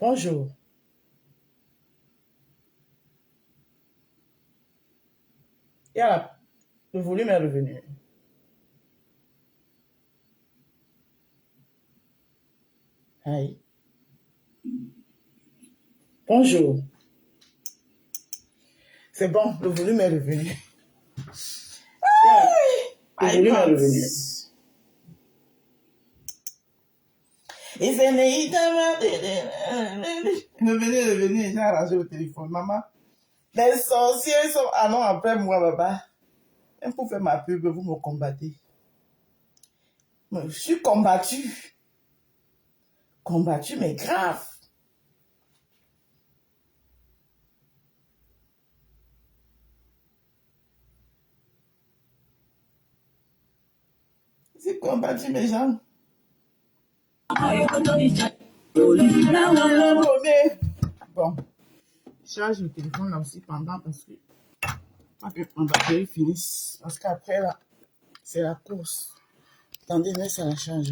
Bonjour. Le volume est revenu. Hi. Bonjour. C'est bon, le volume est revenu. Le volume est revenu. Revenez, j'ai arrangé le téléphone. Maman, les sorciers sont... Ah non, après moi, papa. Même pour faire ma pub, vous me combattez. Je suis combattu. Combattu, mais grave. C'est combattu, mes gens. Bon, je charge le téléphone là aussi pendant parce que ma batterie finisse. Parce qu'après là, c'est la course. Attendez, mais ça la change.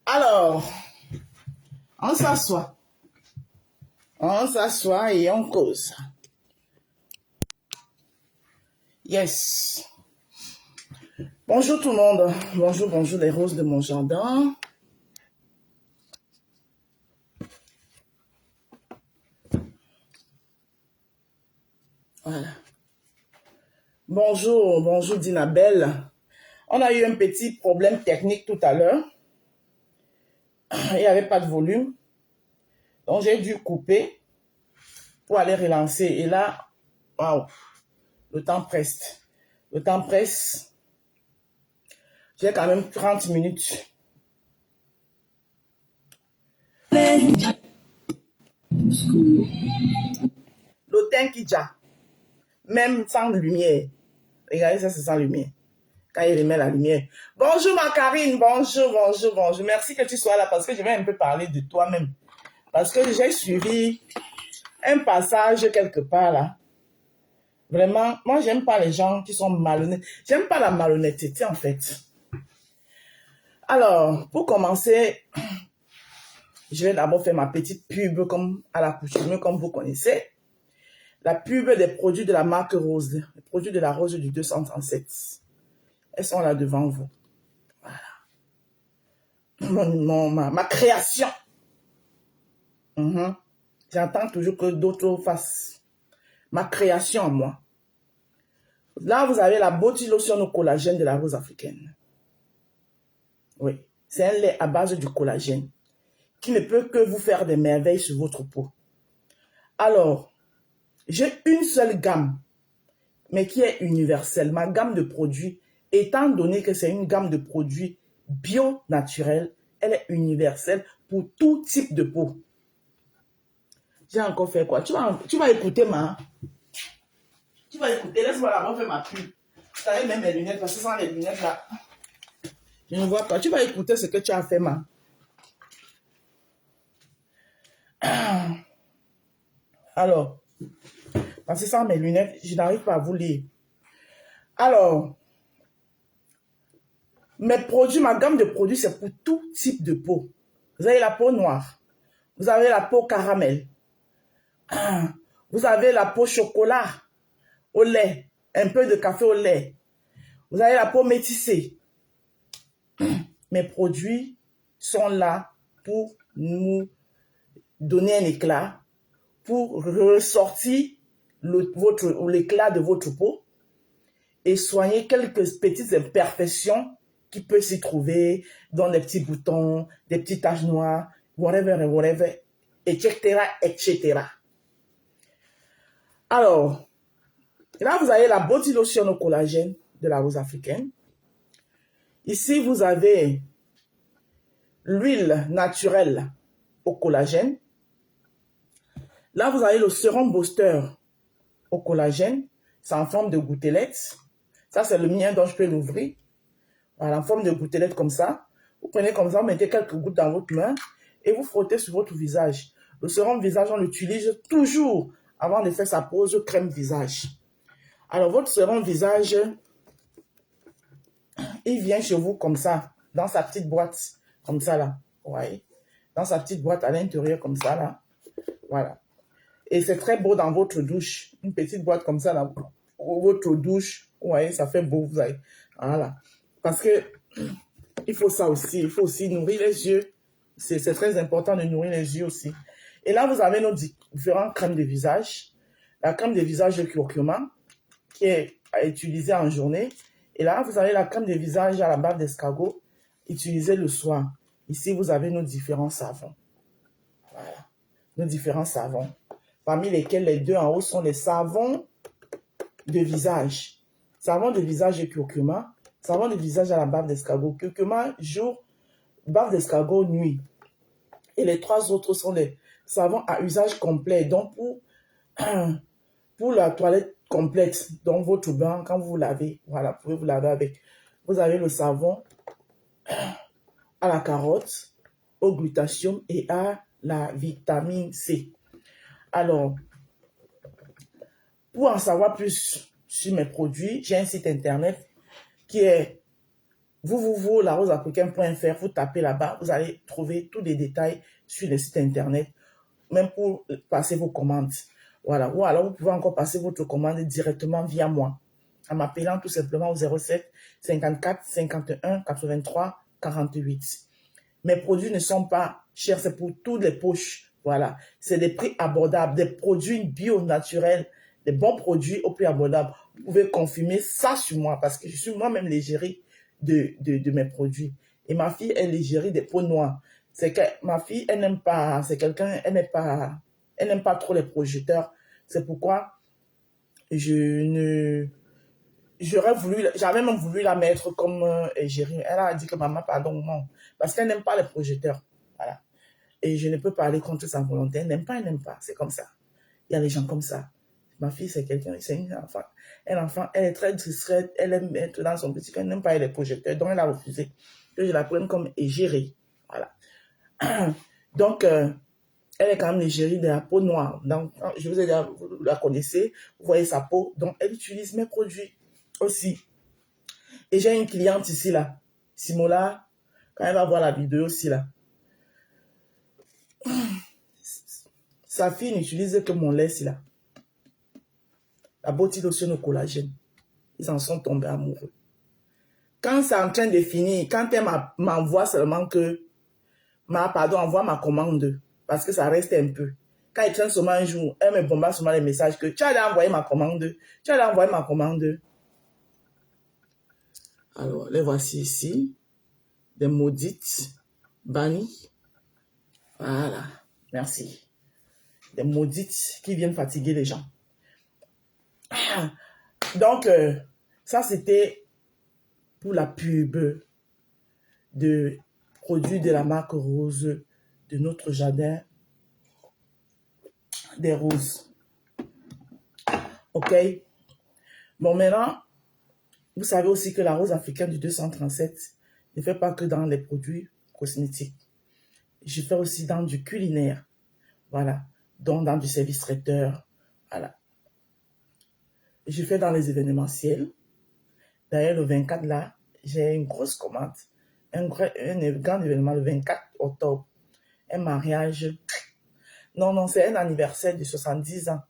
Alors, on s'assoit. On s'assoit et on cause. Yes. Bonjour tout le monde. Bonjour, bonjour les roses de mon jardin. Voilà. Bonjour, bonjour Dinabelle. On a eu un petit problème technique tout à l'heure. Il n'y avait pas de volume. Donc j'ai dû couper pour aller relancer. Et là, waouh, le temps presse. Le temps presse. J'ai quand même 30 minutes. Le teint qui déjà, même sans lumière. Regardez ça, c'est sans lumière. Quand il remet la lumière. Bonjour ma Karine, bonjour, bonjour, bonjour. Merci que tu sois là parce que je vais un peu parler de toi-même. Parce que j'ai suivi un passage quelque part là. Vraiment, moi j'aime pas les gens qui sont malhonnêtes. J'aime pas la malhonnêteté en fait. Alors, pour commencer, je vais d'abord faire ma petite pub comme à l'accoutumée, comme vous connaissez. La pub des produits de la marque Rose, les produits de la Rose du 237. Elles sont là devant vous. Voilà. Ma création. J'entends toujours que d'autres fassent. Ma création à moi. Là, vous avez la Body Lotion au collagène de la Rose africaine. Oui, c'est un lait à base du collagène qui ne peut que vous faire des merveilles sur votre peau. Alors, j'ai une seule gamme, mais qui est universelle. Ma gamme de produits, étant donné que c'est une gamme de produits bio naturels, elle est universelle pour tout type de peau. J'ai encore fait quoi? Tu vas écouter ma... Tu vas écouter, laisse-moi d'abord faire ma pub. Tu avais même mes lunettes, parce que sans les lunettes là, je ne vois pas. Tu vas écouter ce que tu as fait, ma. Alors, parce que sans mes lunettes, je n'arrive pas à vous lire. Alors, mes produits, ma gamme de produits, c'est pour tout type de peau. Vous avez la peau noire. Vous avez la peau caramel. Vous avez la peau chocolat au lait. Un peu de café au lait. Vous avez la peau métissée. Mes produits sont là pour nous donner un éclat, pour ressortir l'éclat de votre peau et soigner quelques petites imperfections qui peuvent s'y trouver dans les petits boutons, des petites taches noires, whatever, etc., etc. Alors, là, vous avez la Body Lotion au collagène de la Rose africaine. Ici, vous avez l'huile naturelle au collagène. Là, vous avez le sérum booster au collagène. C'est en forme de gouttelette. Ça, c'est le mien dont je peux l'ouvrir. Voilà, en forme de gouttelette comme ça. Vous prenez comme ça, vous mettez quelques gouttes dans votre main et vous frottez sur votre visage. Le sérum visage, on l'utilise toujours avant de faire sa pose crème visage. Alors, votre sérum visage, il vient chez vous comme ça, dans sa petite boîte, comme ça là. Ouais. Dans sa petite boîte à l'intérieur comme ça, là. Voilà. Et c'est très beau dans votre douche. Une petite boîte comme ça, là. Votre douche. Ouais, ça fait beau. Vous avez... Voilà. Parce que il faut ça aussi. Il faut aussi nourrir les yeux. C'est très important de nourrir les yeux aussi. Et là, vous avez nos différentes crèmes de visage. La crème de visage de curcuma qui est à utiliser en journée. Et là, vous avez la crème de visage à la base d'escargot utilisée le soir. Ici, vous avez nos différents savons. Voilà. Nos différents savons. Parmi lesquels les deux en haut sont les savons de visage. Savon de visage de curcuma. Savon de visage à la bave d'escargot. Curcuma jour, bave d'escargot nuit. Et les trois autres sont les savons à usage complet. Donc, pour la toilette complète, donc votre bain, quand vous vous lavez, voilà, vous pouvez vous laver avec. Vous avez le savon à la carotte, au glutathium et à la vitamine C. Alors, pour en savoir plus sur mes produits, j'ai un site internet qui est www.laroseafricaine.fr. Vous tapez là-bas, vous allez trouver tous les détails sur le site internet, même pour passer vos commandes. Voilà. Ou alors, vous pouvez encore passer votre commande directement via moi, en m'appelant tout simplement au 07 54 51 83 48. Mes produits ne sont pas chers, c'est pour toutes les poches. Voilà. C'est des prix abordables, des produits bio naturels, des bons produits au prix abordable. Vous pouvez confirmer ça sur moi parce que je suis moi-même l'égérie de mes produits. Et ma fille est l'égérie des peaux noires. C'est que ma fille, elle n'aime pas, c'est quelqu'un, elle n'aime pas trop les projecteurs. C'est pourquoi j'avais même voulu la mettre comme égérie. Elle a dit que maman, pardon, non. Parce qu'elle n'aime pas les projecteurs. Voilà. Et je ne peux pas aller contre sa volonté. Elle n'aime pas. C'est comme ça. Il y a des gens comme ça. Ma fille, c'est quelqu'un, c'est une enfant. Elle est très discrète. Elle aime être dans son petit coin. Elle n'aime pas les projecteurs. Donc, elle a refusé que je la prenne comme égérie. Voilà. Donc, elle est quand même l'égérie de la peau noire. Donc, je vous ai dit, vous la connaissez. Vous voyez sa peau. Donc, elle utilise mes produits aussi. Et j'ai une cliente ici, là. Simola, quand elle va voir la vidéo aussi, là. Sa fille n'utilise que mon lait, ici, là. La Body Lotion au collagène. Ils en sont tombés amoureux. Quand c'est en train de finir, quand elle m'envoie seulement que, envoie ma commande, parce que ça reste un peu. Quand elle traîne seulement un jour, elle me bombarde seulement les messages que tu as envoyé ma commande, tu as envoyé ma commande. Alors, les voici ici. Des maudites bannies. Voilà, merci. Des maudites qui viennent fatiguer les gens. Donc, ça c'était pour la pub de produits de la marque Rose de notre jardin des roses. Ok? Bon, maintenant, vous savez aussi que la rose africaine du 237 ne fait pas que dans les produits cosmétiques. Je fais aussi dans du culinaire. Voilà. Donc, dans du service traiteur. Voilà. Je fais dans les événementiels. D'ailleurs, le 24, là, j'ai une grosse commande. Un grand événement le 24 octobre. Un mariage. Non, c'est un anniversaire de 70 ans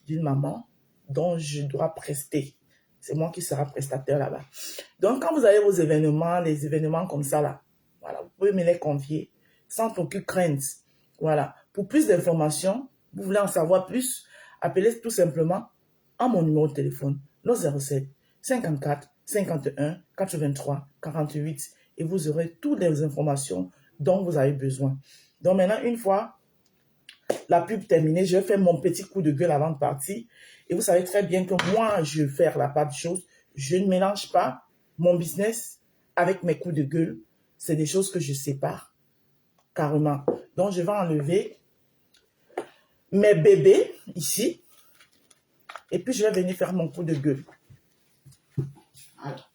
d'une maman dont je dois prester. C'est moi qui sera prestataire là-bas. Donc, quand vous avez vos événements, les événements comme ça, là, voilà, vous pouvez me les confier sans aucune crainte. Voilà. Pour plus d'informations, vous voulez en savoir plus, appelez tout simplement à mon numéro de téléphone, le 07 54 51 83 48 et vous aurez toutes les informations dont vous avez besoin. Donc maintenant, une fois la pub terminée, je vais faire mon petit coup de gueule avant de partir. Et vous savez très bien que moi, je vais faire la part de choses. Je ne mélange pas mon business avec mes coups de gueule. C'est des choses que je sépare carrément. Donc, je vais enlever mes bébés ici. Et puis, je vais venir faire mon coup de gueule. Alors.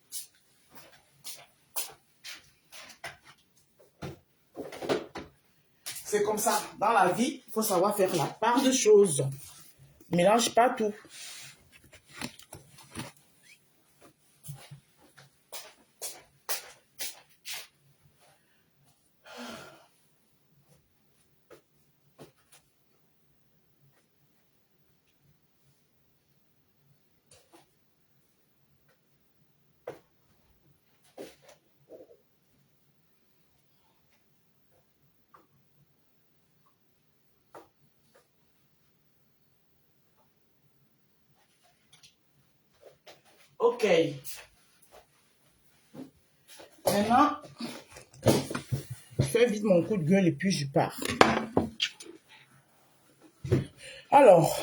C'est comme ça. Dans la vie, il faut savoir faire la part de choses. Mélange pas tout. Ok. Maintenant, je fais vite mon coup de gueule et puis je pars. Alors,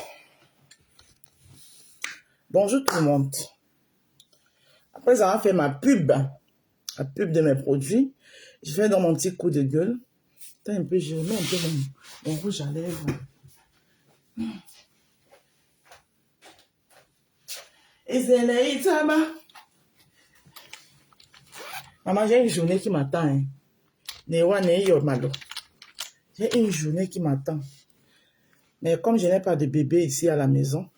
bonjour tout le monde. Après avoir fait ma pub, la pub de mes produits, je vais dans mon petit coup de gueule. Attends un peu, je remets un peu mon rouge à lèvres. Maman, j'ai une journée qui m'attend. Hein. J'ai une journée qui m'attend. Mais comme je n'ai pas de bébé ici à la maison,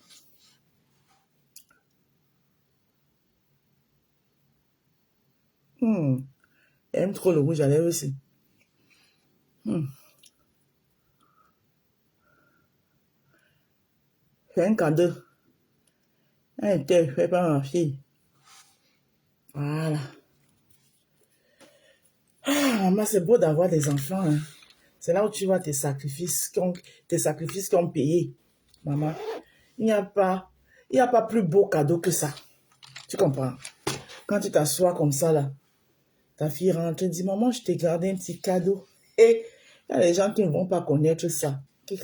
elle aime trop le rouge à lèvres aussi. C'est un cadeau. Un était fait par ma fille. Voilà. Ah, maman, c'est beau d'avoir des enfants. Hein. C'est là où tu vois tes sacrifices qui ont payé. Maman, il n'y a pas plus beau cadeau que ça. Tu comprends? Quand tu t'assois comme ça, là, ta fille rentre et dit, maman, je t'ai gardé un petit cadeau. Et il y a des gens qui ne vont pas connaître ça, qui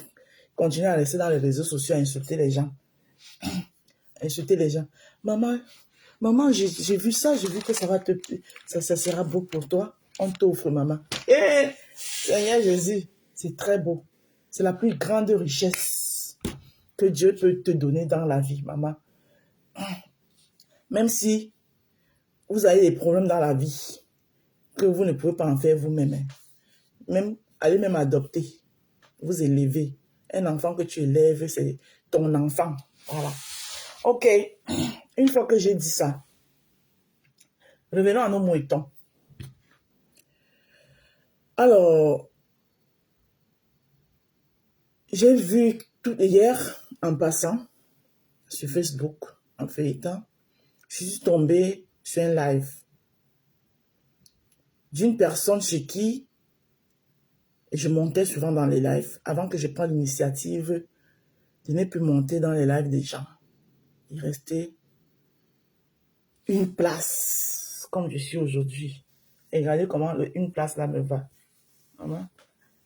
continuent à rester dans les réseaux sociaux à insulter les gens. Insulter les gens. Maman, j'ai vu ça, j'ai vu que ça sera beau pour toi. On t'offre, maman. Et Seigneur Jésus, c'est très beau. C'est la plus grande richesse que Dieu peut te donner dans la vie, maman. Même si vous avez des problèmes dans la vie, que vous ne pouvez pas en faire vous-même. Allez même adopter, vous élever. Un enfant que tu élèves, c'est ton enfant. Voilà. Ok, une fois que j'ai dit ça, revenons à nos moutons. Alors, j'ai vu tout hier, en passant, sur Facebook, en feuilletant, je suis tombée sur un live d'une personne chez qui je montais souvent dans les lives, avant que je prenne l'initiative de ne plus monter dans les lives des gens. Il restait une place, comme je suis aujourd'hui. Et regardez comment une place là me va. Maman,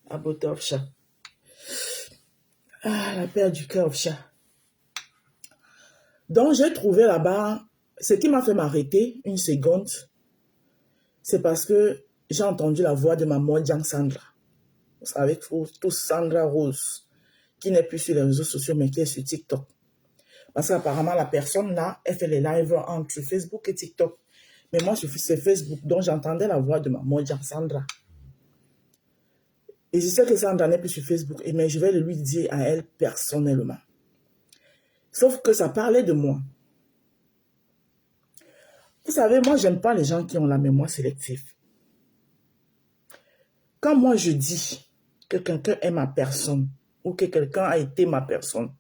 la beauté of chat. Ah, la paix du cœur of chat. Donc, j'ai trouvé là-bas, ce qui m'a fait m'arrêter une seconde, c'est parce que j'ai entendu la voix de ma Mojang Sandra. Vous savez tous Sandra Rose, qui n'est plus sur les réseaux sociaux, mais qui est sur TikTok. Parce qu'apparemment, la personne là, elle fait les lives entre Facebook et TikTok. Mais moi, c'est Facebook, donc j'entendais la voix de ma Mojang Sandra. Et je sais que Sandra n'est plus sur Facebook, mais je vais le lui dire à elle personnellement. Sauf que ça parlait de moi. Vous savez, moi, j'aime pas les gens qui ont la mémoire sélective. Quand moi, je dis que quelqu'un est ma personne, ou que quelqu'un a été ma personne,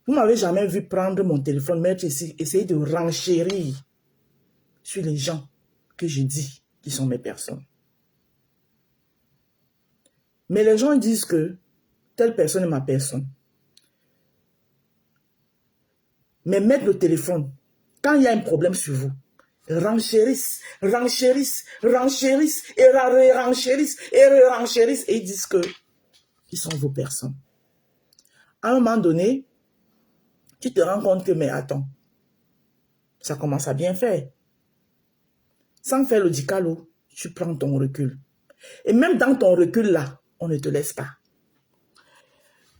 vous m'avez jamais vu prendre mon téléphone, mettre ici, essayer de renchérir sur les gens que je dis qui sont mes personnes. Mais les gens disent que telle personne est ma personne. Mais mettre le téléphone, quand il y a un problème sur vous, renchérissent, et renchérissent, et ils disent que ils sont vos personnes. À un moment donné, tu te rends compte que, mais attends, ça commence à bien faire. Sans faire le dicalo, tu prends ton recul. Et même dans ton recul là, on ne te laisse pas.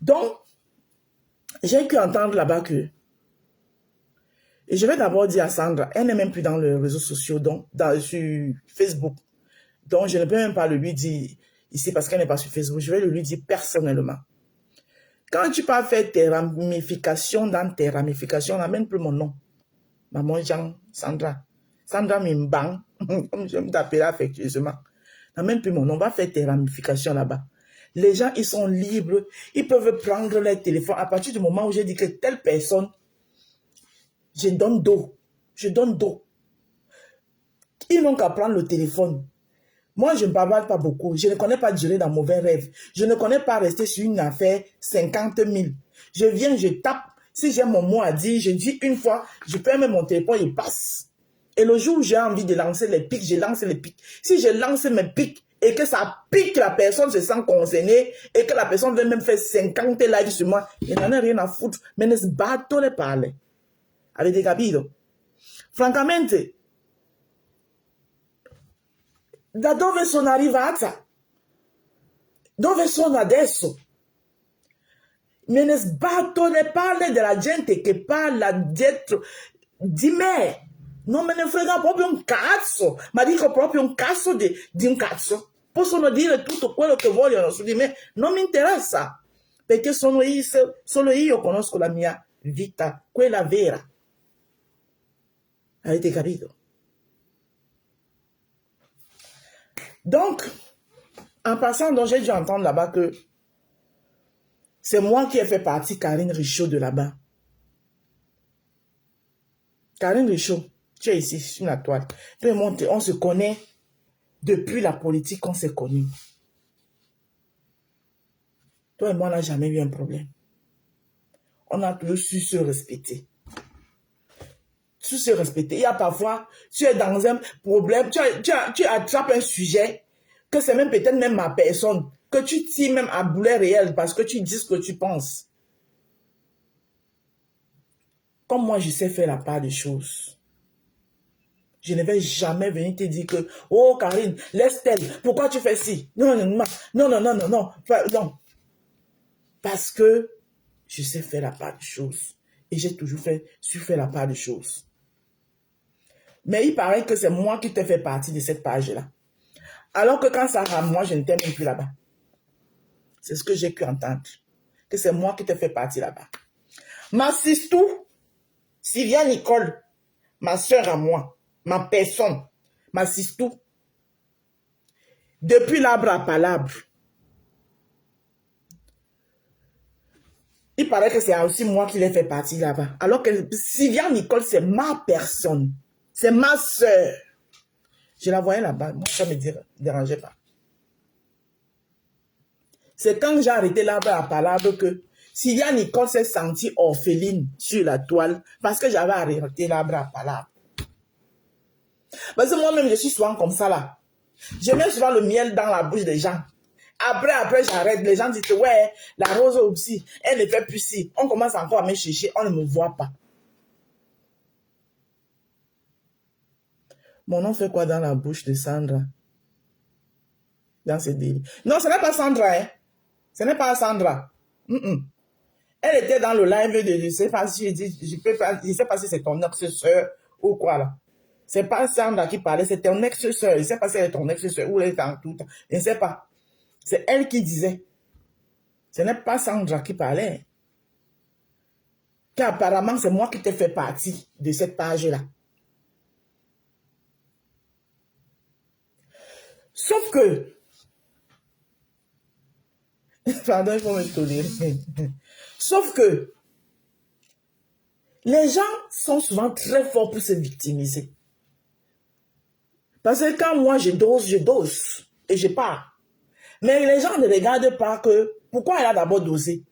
Donc, j'ai pu entendre là-bas que, et je vais d'abord dire à Sandra, elle n'est même plus dans les réseaux sociaux, donc sur Facebook. Donc, je ne peux même pas le lui dire ici parce qu'elle n'est pas sur Facebook. Je vais le lui dire personnellement. Quand tu peux faire tes ramifications, n'amène plus mon nom. Maman Jean, Sandra. Sandra Mimbang, comme je vais t'appeler affectueusement. N'amène plus mon nom, va faire tes ramifications là-bas. Les gens, ils sont libres, ils peuvent prendre leur téléphone. À partir du moment où j'ai dit que telle personne, je donne d'eau. Ils n'ont qu'à prendre le téléphone. Moi, je ne bavarde pas beaucoup. Je ne connais pas durer dans mauvais rêve. Je ne connais pas rester sur une affaire 50 000. Je viens, je tape, Si j'ai mon mot à dire, je dis une fois, je ferme mon téléphone, il passe. Et le jour où j'ai envie de lancer les pics, je lance les pics. Si je lance mes pics et que ça pique, la personne se sent concernée et que la personne veut même faire 50 lives sur moi, il n'en a rien à foutre. Mais ne se batto le parle. Avete capito? Francamente, da dove sono arrivata? Dove sono adesso? Me ne sbatto le palle della gente che parla dietro di me. Non me ne frega proprio un cazzo, ma dico proprio un cazzo di un cazzo. Possono dire tutto quello che vogliono su di me, non mi interessa, perché solo io conosco la mia vita, quella vera. Avete capito? Donc, en passant, donc j'ai dû entendre là-bas que c'est moi qui ai fait partie Karine Richaud de là-bas. Karine Richaud, tu es ici sur la toile. Tout le monde, on se connaît depuis la politique, on s'est connus. Toi et moi, on n'a jamais eu un problème. On a toujours su se respecter. Su se respecter. Il y a parfois, tu es dans un problème, tu attrapes un sujet, que c'est même peut-être même ma personne, que tu tires même à boulet réel parce que tu dis ce que tu penses. Comme moi, je sais faire la part des choses. Je ne vais jamais venir te dire que, oh Karine, laisse-t-elle, pourquoi tu fais ci? Non, non, non, non, non, non, non, non, non. Parce que je sais faire la part des choses. Et j'ai toujours su faire la part des choses. Mais il paraît que c'est moi qui t'ai fait partie de cette page-là. Alors que quand ça rame, moi, je ne t'aime même plus là-bas. C'est ce que j'ai pu entendre. Que c'est moi qui t'ai fait partie là-bas. Ma sistou, Sylvia Nicole, ma soeur à moi, ma personne, ma sistou, depuis l'arbre à palabre, il paraît que c'est aussi moi qui l'ai fait partie là-bas. Alors que Sylvia Nicole, c'est ma personne. C'est ma soeur. Je la voyais là-bas. Moi, ça ne me dérangeait pas. C'est quand j'ai arrêté l'arbre à palabre que Sylvia Nicole s'est sentie orpheline sur la toile parce que j'avais arrêté l'arbre à palabre. Parce que moi-même, je suis souvent comme ça là. Je mets souvent le miel dans la bouche des gens. Après, j'arrête. Les gens disent, ouais, la rose aussi, elle ne fait plus ci. On commence encore à me chercher, on ne me voit pas. Mon nom fait quoi dans la bouche de Sandra? Dans ce délire. Non, ce n'est pas Sandra, hein. Ce n'est pas Sandra. Elle était dans le live de, je ne sais pas si je sais pas si c'est ton ex-sœur ou quoi là. C'est pas Sandra qui parlait, c'est ton ex-sœur. Je ne sais pas si elle est ton ex-sœur ou elle est en tout. Je ne sais pas. C'est elle qui disait. Ce n'est pas Sandra qui parlait. Car apparemment, c'est moi qui t'ai fait partie de cette page-là. Sauf que, pardon, il faut me tolérer. Sauf que, les gens sont souvent très forts pour se victimiser. Parce que quand moi je dose et je pars. Mais les gens ne regardent pas que, pourquoi elle a d'abord dosé?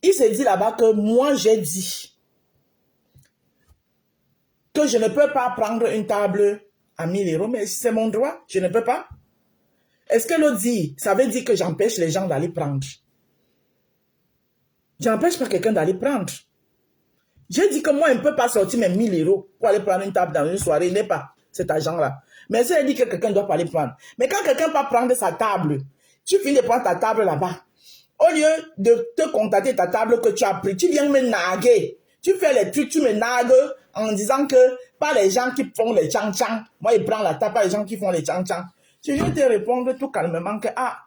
Il se dit là-bas que moi j'ai dit que je ne peux pas prendre une table à 1000 €, mais c'est mon droit, je ne peux pas. Est-ce que l'autre dit, ça veut dire que j'empêche les gens d'aller prendre? J'empêche pas quelqu'un d'aller prendre. J'ai dit que moi, je ne peux pas sortir mes 1000 € pour aller prendre une table dans une soirée, il n'est pas cet argent-là. Mais si elle dit que quelqu'un doit pas aller prendre. Mais quand quelqu'un va prendre sa table, tu finis de prendre ta table là-bas. Au lieu de te contacter ta table que tu as pris, tu viens me narguer. Tu fais les trucs, tu me nargues en disant que pas les gens qui font les tchang-tchang. Moi, je prends la table, pas les gens qui font les tchang-tchang. Je viens te répondre tout calmement que, ah,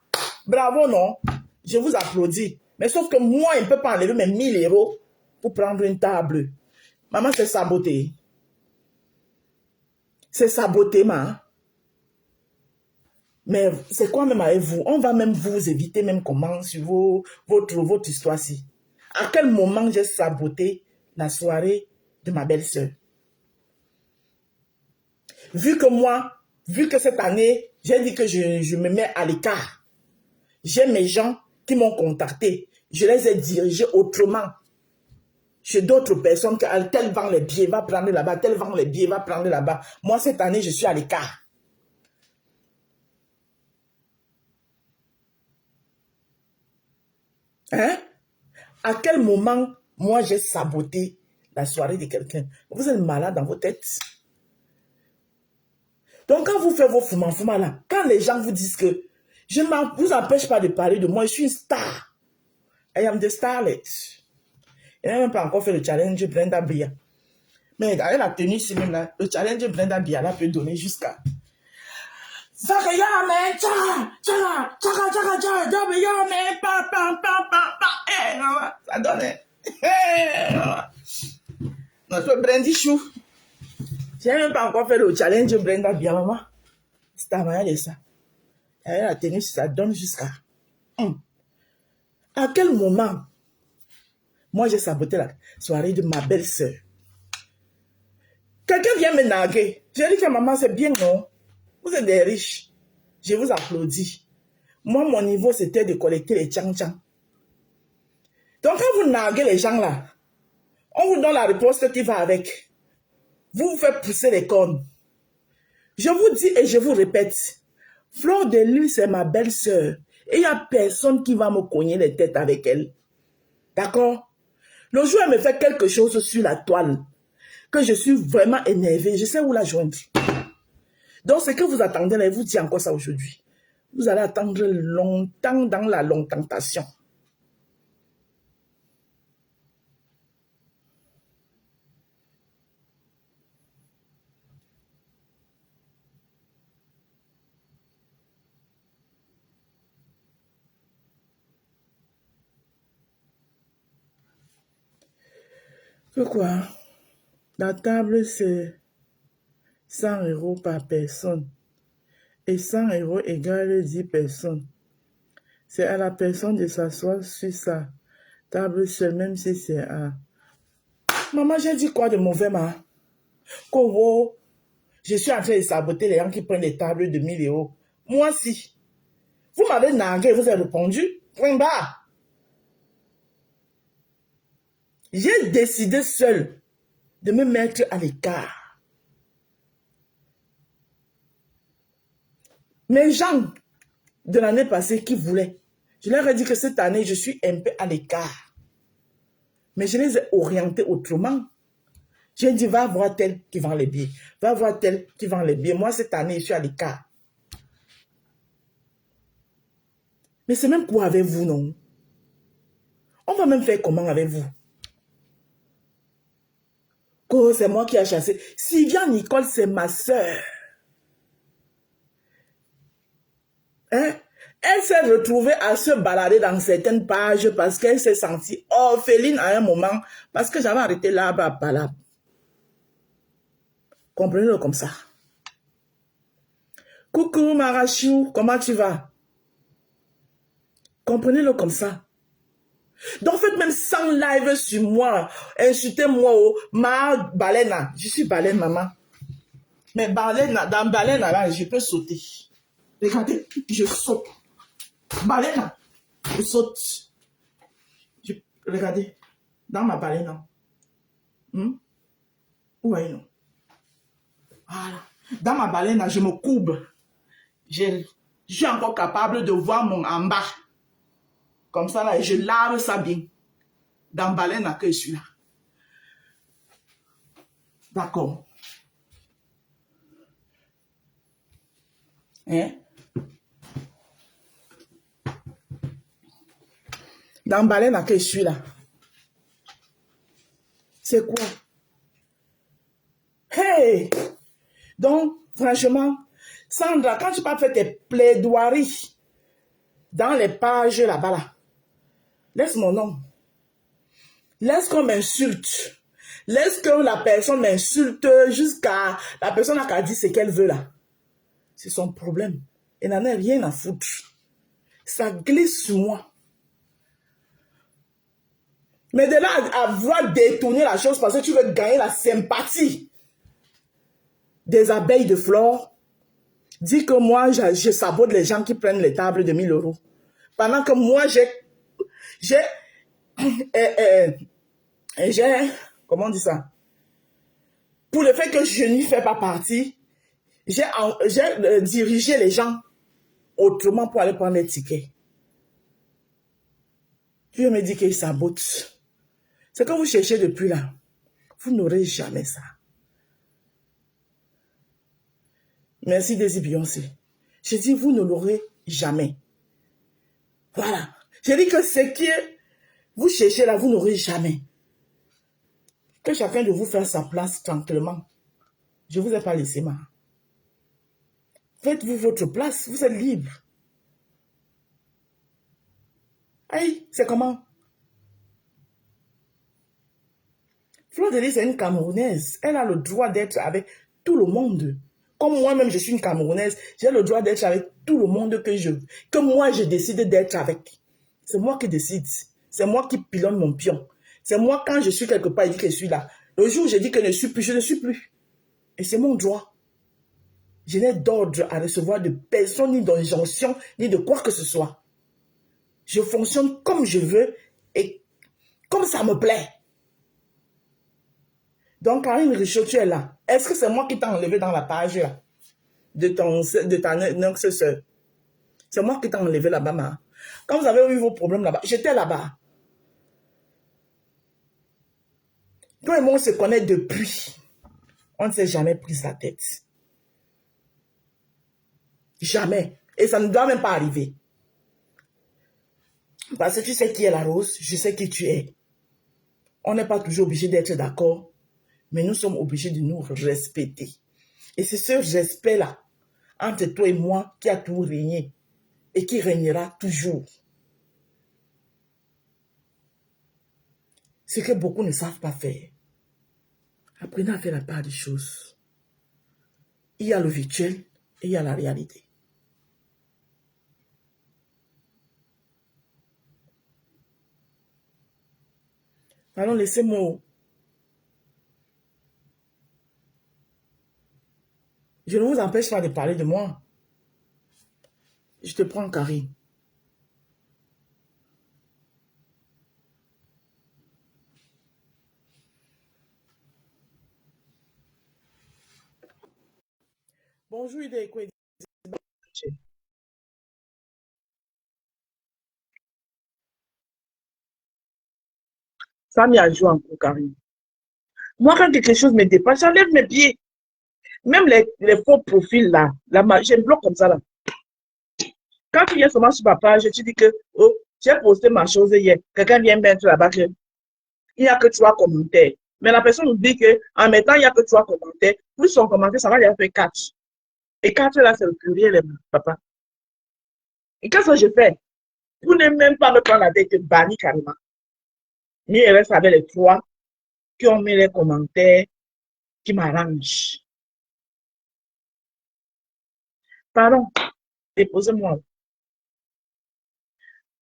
bravo, non, je vous applaudis. Mais sauf que moi, je ne peux pas enlever mes 1000 € pour prendre une table. Maman, c'est saboté. C'est saboté, maman. Mais c'est quoi même avec vous? On va même vous éviter même comment sur votre histoire-ci. À quel moment j'ai saboté la soirée de ma belle-sœur? Vu que cette année, j'ai dit que je me mets à l'écart. J'ai mes gens qui m'ont contacté. Je les ai dirigés autrement. chez d'autres personnes que tel vend les billets, va prendre là-bas, tel vend les billets, va prendre là-bas. Moi, cette année, je suis à l'écart. Hein? À quel moment, moi, j'ai saboté la soirée de quelqu'un? Vous êtes malade dans vos têtes. Donc, quand vous faites vos foumans là, quand les gens vous disent que je ne vous empêche pas de parler de moi, je suis une star. I am the starlet. Il n'a même pas encore fait le challenge Brenda Bia. Mais regardez la tenue ici même là. Le challenge Brenda Bia là peut donner jusqu'à. Ça regarde, mais ça donne. Notre Brandy Chou. Je n'ai même pas encore fait le challenge Brenda Bia, maman. C'est ta manière de ça. Regardez la tenue, ça donne jusqu'à. À quel moment, moi j'ai saboté la soirée de ma belle-sœur? Quelqu'un vient me narguer. J'ai dit que maman, c'est bien, non? Vous êtes des riches. Je vous applaudis. Moi, mon niveau, c'était de collecter les tchang-tchang. Donc, quand vous narguez les gens là, on vous donne la réponse qui va avec. Vous vous faites pousser les cornes. Je vous dis et je vous répète, Fleur de Lys, c'est ma belle-sœur. Et il n'y a personne qui va me cogner les têtes avec elle. D'accord? Le jour, elle me fait quelque chose sur la toile, que je suis vraiment énervée, je sais où la joindre. Donc, ce que vous attendez là, je vous dis encore ça aujourd'hui. Vous allez attendre longtemps dans la longue tentation. Pourquoi? La table, c'est 100 € par personne. Et 100 € égale 10 personnes. C'est à la personne de s'asseoir sur sa table seule, même si c'est à... Maman, j'ai dit quoi de mauvais, ma? Kovo, je suis en train de saboter les gens qui prennent des tables de 1000 €. Moi, si. Vous m'avez nargué, vous avez répondu. Point barre. J'ai décidé seul de me mettre à l'écart. Mes gens de l'année passée qui voulaient, je leur ai dit que cette année, je suis un peu à l'écart. Mais je les ai orientés autrement. J'ai dit, va voir tel qui vend les billets. Va voir tel qui vend les billets. Moi, cette année, je suis à l'écart. Mais c'est même quoi avec vous, non? On va même faire comment avec vous? Oh, c'est moi qui ai chassé. Sylvia Nicole, c'est ma soeur. Hein? Elle s'est retrouvée à se balader dans certaines pages parce qu'elle s'est sentie orpheline à un moment parce que j'avais arrêté là-bas. Comprenez-le comme ça. Coucou Marachou, comment tu vas? Comprenez-le comme ça. Donc faites même 100 live sur moi. Insultez-moi, ma baleine. Je suis baleine, maman. Mais baleine, dans baleine, là, je peux sauter. Regardez, je saute. Baleine, je saute. Regardez, dans ma baleine. Où est-ce non? Voilà. Dans ma baleine, je me courbe. Je suis encore capable de voir mon en bas. Comme ça, là, et je lave ça bien. Dans baleine, que je suis là. D'accord. Hein? Dans baleine, que je suis là. C'est quoi? Hey! Donc, franchement, Sandra, quand tu vas faire tes plaidoiries dans les pages là-bas, là, laisse mon nom. Laisse qu'on m'insulte. Laisse que la personne m'insulte jusqu'à... La personne n'a qu'à dire ce qu'elle veut là. C'est son problème. Elle n'en a rien à foutre. Ça glisse sur moi. Mais de là à vouloir détourner la chose parce que tu veux gagner la sympathie des abeilles de flore, dis que moi, je sabote les gens qui prennent les tables de 1000 €. Pendant que moi, j'ai Et j'ai, comment on dit ça? Pour le fait que je n'y fais pas partie, j'ai dirigé les gens autrement pour aller prendre les tickets. Puis me dit qu'il sabote. Ce que vous cherchez depuis là, vous n'aurez jamais ça. Merci Daisy Beyoncé. Je dis, vous ne l'aurez jamais. Voilà. Je dis que ce qui est, vous cherchez là, vous n'aurez jamais. Que chacun de vous fasse sa place tranquillement. Je ne vous ai pas laissé ma. Faites-vous votre place, vous êtes libre. Aïe, c'est comment? Fleur de Lys est une Camerounaise. Elle a le droit d'être avec tout le monde. Comme moi-même, je suis une Camerounaise, j'ai le droit d'être avec tout le monde que moi, je décide d'être avec. C'est moi qui décide. C'est moi qui pilote mon pion. C'est moi, quand je suis quelque part, je dis que je suis là. Le jour où je dis que je ne suis plus, je ne suis plus. Et c'est mon droit. Je n'ai d'ordre à recevoir de personne, ni d'injonction, ni de quoi que ce soit. Je fonctionne comme je veux et comme ça me plaît. Donc, Karine Richaud, tu es là. Est-ce que c'est moi qui t'ai enlevé dans la page là, de ta sœur? C'est moi qui t'ai enlevé là-bas, ma. Quand vous avez eu vos problèmes là-bas, j'étais là-bas. Toi et moi, on se connaît depuis. On ne s'est jamais pris la tête. Jamais. Et ça ne doit même pas arriver. Parce que tu sais qui est la rose, je sais qui tu es. On n'est pas toujours obligé d'être d'accord, mais nous sommes obligés de nous respecter. Et c'est ce respect-là, entre toi et moi, qui a tout régné et qui régnera toujours. Ce que beaucoup ne savent pas faire. Apprenez à faire la part des choses. Il y a le virtuel et il y a la réalité. Pardon, laissez-moi. Je ne vous empêche pas de parler de moi. Je te prends, Karine. Bonjour, Ide. Ça m'y a joué en cours, Karine. Moi, quand quelque chose me dépasse, j'enlève mes pieds. Même les faux profils là, j'ai un bloc comme ça là. Quand tu viens seulement sur ma page, tu dis que oh, j'ai posté ma chose hier. Quelqu'un vient mettre là-bas que il n'y a que 3 commentaires. Mais la personne nous dit qu'en mettant il n'y a que 3 commentaires, plus son commentaire, ça va lui faire 4. Et 4 là, c'est le pluriel, papa. Et qu'est-ce que je fais? Vous n'aimez même pas me prendre la tête, banni carrément. Mais il reste avec les 3 qui ont mis les commentaires qui m'arrangent. Pardon, déposez-moi.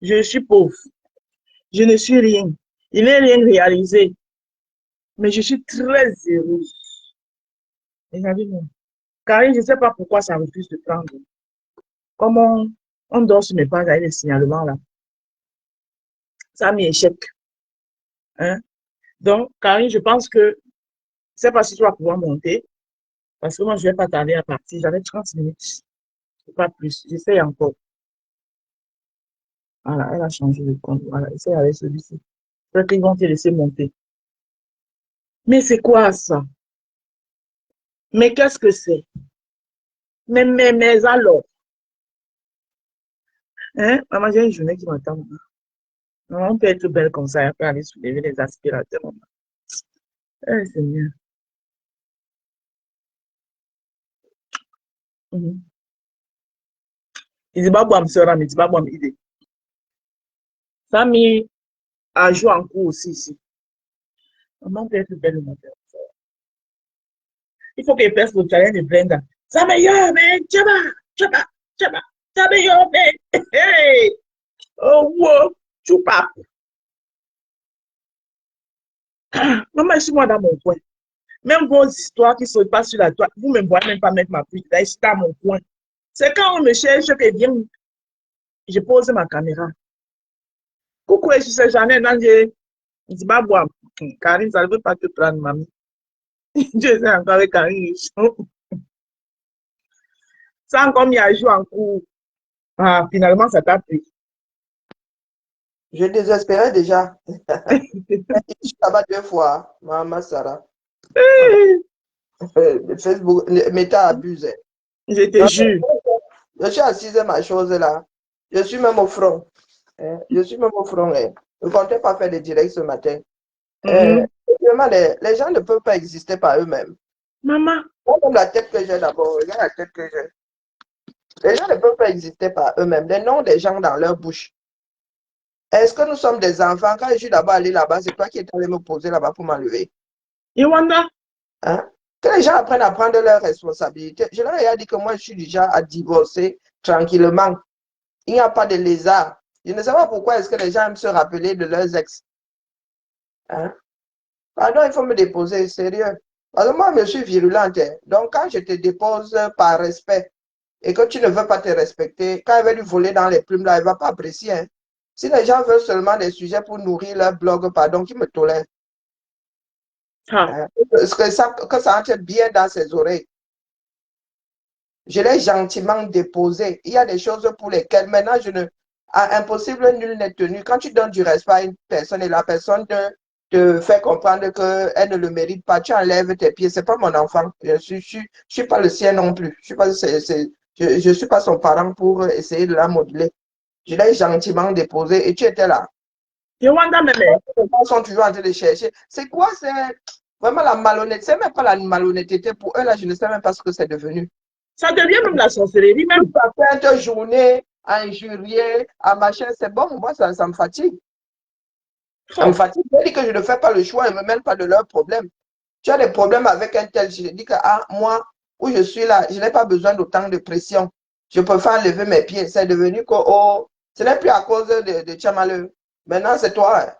Je suis pauvre. Je ne suis rien. Il n'est rien réalisé. Mais je suis très heureuse. Regardez-moi. Karine, je ne sais pas pourquoi ça refuse de prendre. Comment on dort sur mes pages avec les signalements là. Ça a mis échec. Hein? Donc, Karine, je pense que, je ne sais pas si tu vas pouvoir monter, parce que moi, je ne vais pas tarder à partir. J'avais 30 minutes, pas plus. J'essaie encore. Voilà, elle a changé de compte. Voilà, essaye avec celui-ci. Peut-être qu'ils vont te laisser monter. Mais c'est quoi ça? Mais qu'est-ce que c'est? Mais alors? Hein? Maman, j'ai une journée qui m'attend. Maman, on peut être belle comme ça, on peut aller soulever les aspirateurs. Eh, Seigneur. Il dit, bah, bon, mais dit, bah, bon, idée. Ça a mis à jouer en cours aussi ici. Maman peut être belle le matin. Il faut qu'elle fasse le challenge de Brenda. Ça meilleur, mais tchaba, tchaba, ça meilleur, mais hey, oh, wow, choupa. Maman, je suis moi dans mon coin. Même vos histoires qui se passent sur la toile, vous ne me voyez même pas mettre ma pluie. Là, je suis dans mon coin. C'est quand on me cherche que bien, je pose ma caméra. Coucou, je suis Jeannette, je dis, bah, bois. Karine, ça ne veut pas te prendre, mamie. Je sais encore avec Karine. Ça encore mis à jour en cours. Ah, finalement, ça t'a pris. Je désespérais déjà. Je suis là-bas 2 fois, Maman Sarah. Facebook, Meta abuse. Je te Donc, jure. je suis assise à ma chose là. Je suis même au front. Je suis même au front. Je ne comptais pas faire des directs ce matin. Mhm. Vraiment, les gens ne peuvent pas exister par eux-mêmes. Maman, Regarde la tête que j'ai d'abord. Regarde la tête que j'ai. Les gens ne peuvent pas exister par eux-mêmes. Les noms des gens dans leur bouche. Est-ce que nous sommes des enfants? Quand je suis d'abord allé là-bas, c'est toi qui es allé me poser là-bas pour m'enlever. Yewanda, Hein? Que les gens apprennent à prendre leurs responsabilités. Je leur ai dit que moi, je suis déjà à divorcer tranquillement. Il n'y a pas de lézard. Je ne sais pas pourquoi est-ce que les gens aiment se rappeler de leurs ex. Hein? Pardon, il faut me déposer, sérieux. Parce que moi, je suis virulente. Donc, quand je te dépose par respect et que tu ne veux pas te respecter, quand elle va lui voler dans les plumes, là, elle ne va pas apprécier. Hein. Si les gens veulent seulement des sujets pour nourrir leur blog, pardon, qui me tolèrent. ah, Hein? Que ça entre bien dans ses oreilles. Je l'ai gentiment déposé. Il y a des choses pour lesquelles maintenant, impossible, nul n'est tenu. Quand tu donnes du respect à une personne et la personne te fait comprendre qu'elle ne le mérite pas, tu enlèves tes pieds. C'est pas mon enfant. Je suis pas le sien non plus. Je suis pas son parent pour essayer de la modeler. Je l'ai gentiment déposé et tu étais là. Yewanda, même. Les gens sont toujours en train de chercher. C'est quoi? C'est vraiment la malhonnêteté. C'est même pas la malhonnêteté. Pour eux, là, je ne sais même pas ce que c'est devenu. Ça devient même la sorcellerie, même. Toute la journée à injurier, à machin, c'est bon, moi, ça me fatigue. Ça me Oh, fatigue. Je dis que je ne fais pas le choix, je ne me mêle pas de leurs problèmes. Tu as des problèmes avec un tel, je dis que moi, où je suis là, je n'ai pas besoin d'autant de pression. Je préfère lever mes pieds. C'est devenu que, oh, ce n'est plus à cause de Tchamaleu. Maintenant, c'est toi. Hein.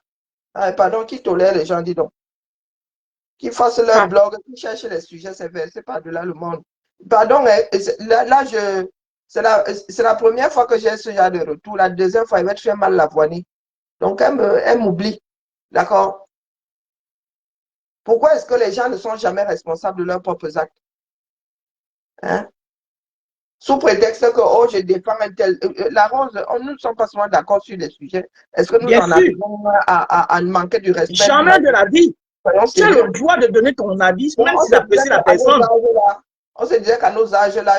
Ah, pardon, qui tolère les gens, dis donc. Qui fassent leur ah. blog, qui cherchent les sujets, c'est pas de là le monde. Pardon, là, c'est la première fois que j'ai ce genre de retour. La deuxième fois, il va très mal la voiner. Donc, elle m'oublie. D'accord? Pourquoi est-ce que les gens ne sont jamais responsables de leurs propres actes? Hein? Sous prétexte que, oh, je défends un tel. La Rose, nous ne sommes pas souvent d'accord sur les sujets. Est-ce que nous Bien en sûr. arrivons à manquer du respect d'une Jamais de manière? la vie. Soyons Tu as sérieux. le droit de donner ton avis, Donc, même si tu apprécies la personne. on se disait qu'à nos âges là,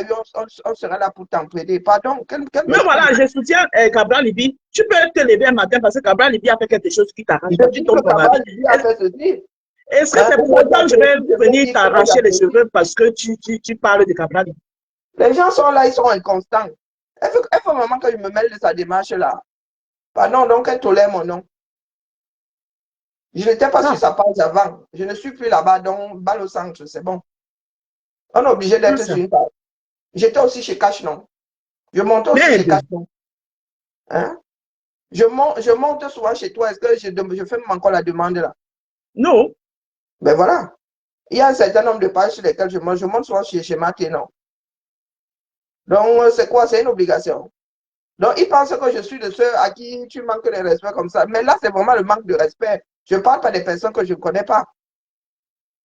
on serait là pour t'entraider. Pardon, quel Mais mépris. voilà, je soutiens Cabral Libi. Tu peux te lever un matin parce que Cabral Libi a fait quelque chose qui Je t'arrange pas. Tu dis donnes que ton avis. Kabal lui a fait ceci. Est-ce que Hein, c'est les pour gens autant que je vais j'apprécie, je vais venir dire que moi t'arracher les j'apprécie. cheveux parce que tu parles de Cabral Libi? Les gens sont là, ils sont inconstants. Elle fait vraiment que je me mêle de sa démarche là. Pardon, donc elle tolère mon nom. Je n'étais pas sur Ah, sa page avant. Je ne suis plus là-bas, donc balle au centre, c'est bon. On est obligé comment d'être sur ça? une page. J'étais aussi chez Cash, non. Je montais aussi chez Cash, Merde. non. Hein? Je monte souvent chez toi. Est-ce que je fais même encore la demande là? Non. Ben voilà. Il y a un certain nombre de pages sur lesquelles je monte souvent chez Maté, non. Donc, c'est quoi? C'est une obligation. Donc, ils pensent que je suis de ceux à qui tu manques de respect comme ça. Mais là, c'est vraiment le manque de respect. Je ne parle pas des personnes que je ne connais pas.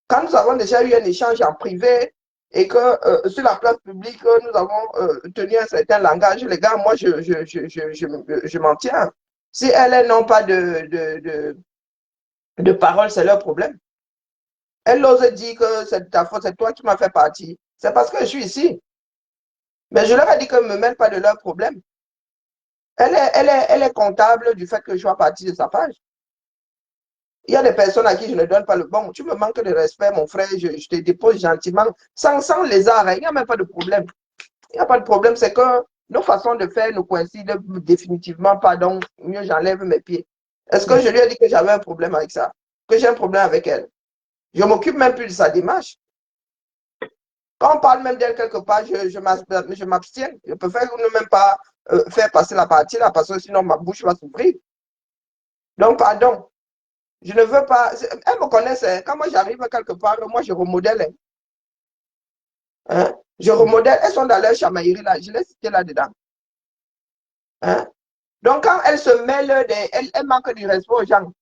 Quand nous avons déjà eu un échange en privé et que sur la place publique, nous avons tenu un certain langage, les gars, moi, je m'en tiens. Si elles n'ont pas de parole, c'est leur problème. Elle ose dire que c'est ta faute, c'est toi qui m'as fait partie. C'est parce que je suis ici. Mais je leur ai dit que ne me mêle pas de leurs problèmes. Elle est comptable du fait que je sois partie de sa page. Il y a des personnes à qui je ne donne pas le bon. Tu me manques de respect, mon frère, je te dépose gentiment, sans les arts. Il n'y a même pas de problème. Il n'y a pas de problème, c'est que nos façons de faire nous coïncident définitivement pas. Donc, mieux j'enlève mes pieds. Est-ce que je lui ai dit que j'avais un problème avec ça? Que j'ai un problème avec elle? Je ne m'occupe même plus de sa démarche. Quand on parle même d'elle quelque part, je m'abstiens. Je préfère ne même pas faire passer la partie là, parce que sinon ma bouche va s'ouvrir. Donc, pardon. Je ne veux pas. Elles me connaissent. Hein. Quand moi j'arrive quelque part, moi je remodèle. Hein. Je remodèle. Elles sont dans leur chamaillerie là. Je les cité là-dedans. Hein. Donc quand elles se mêlent, elles manquent du respect aux gens.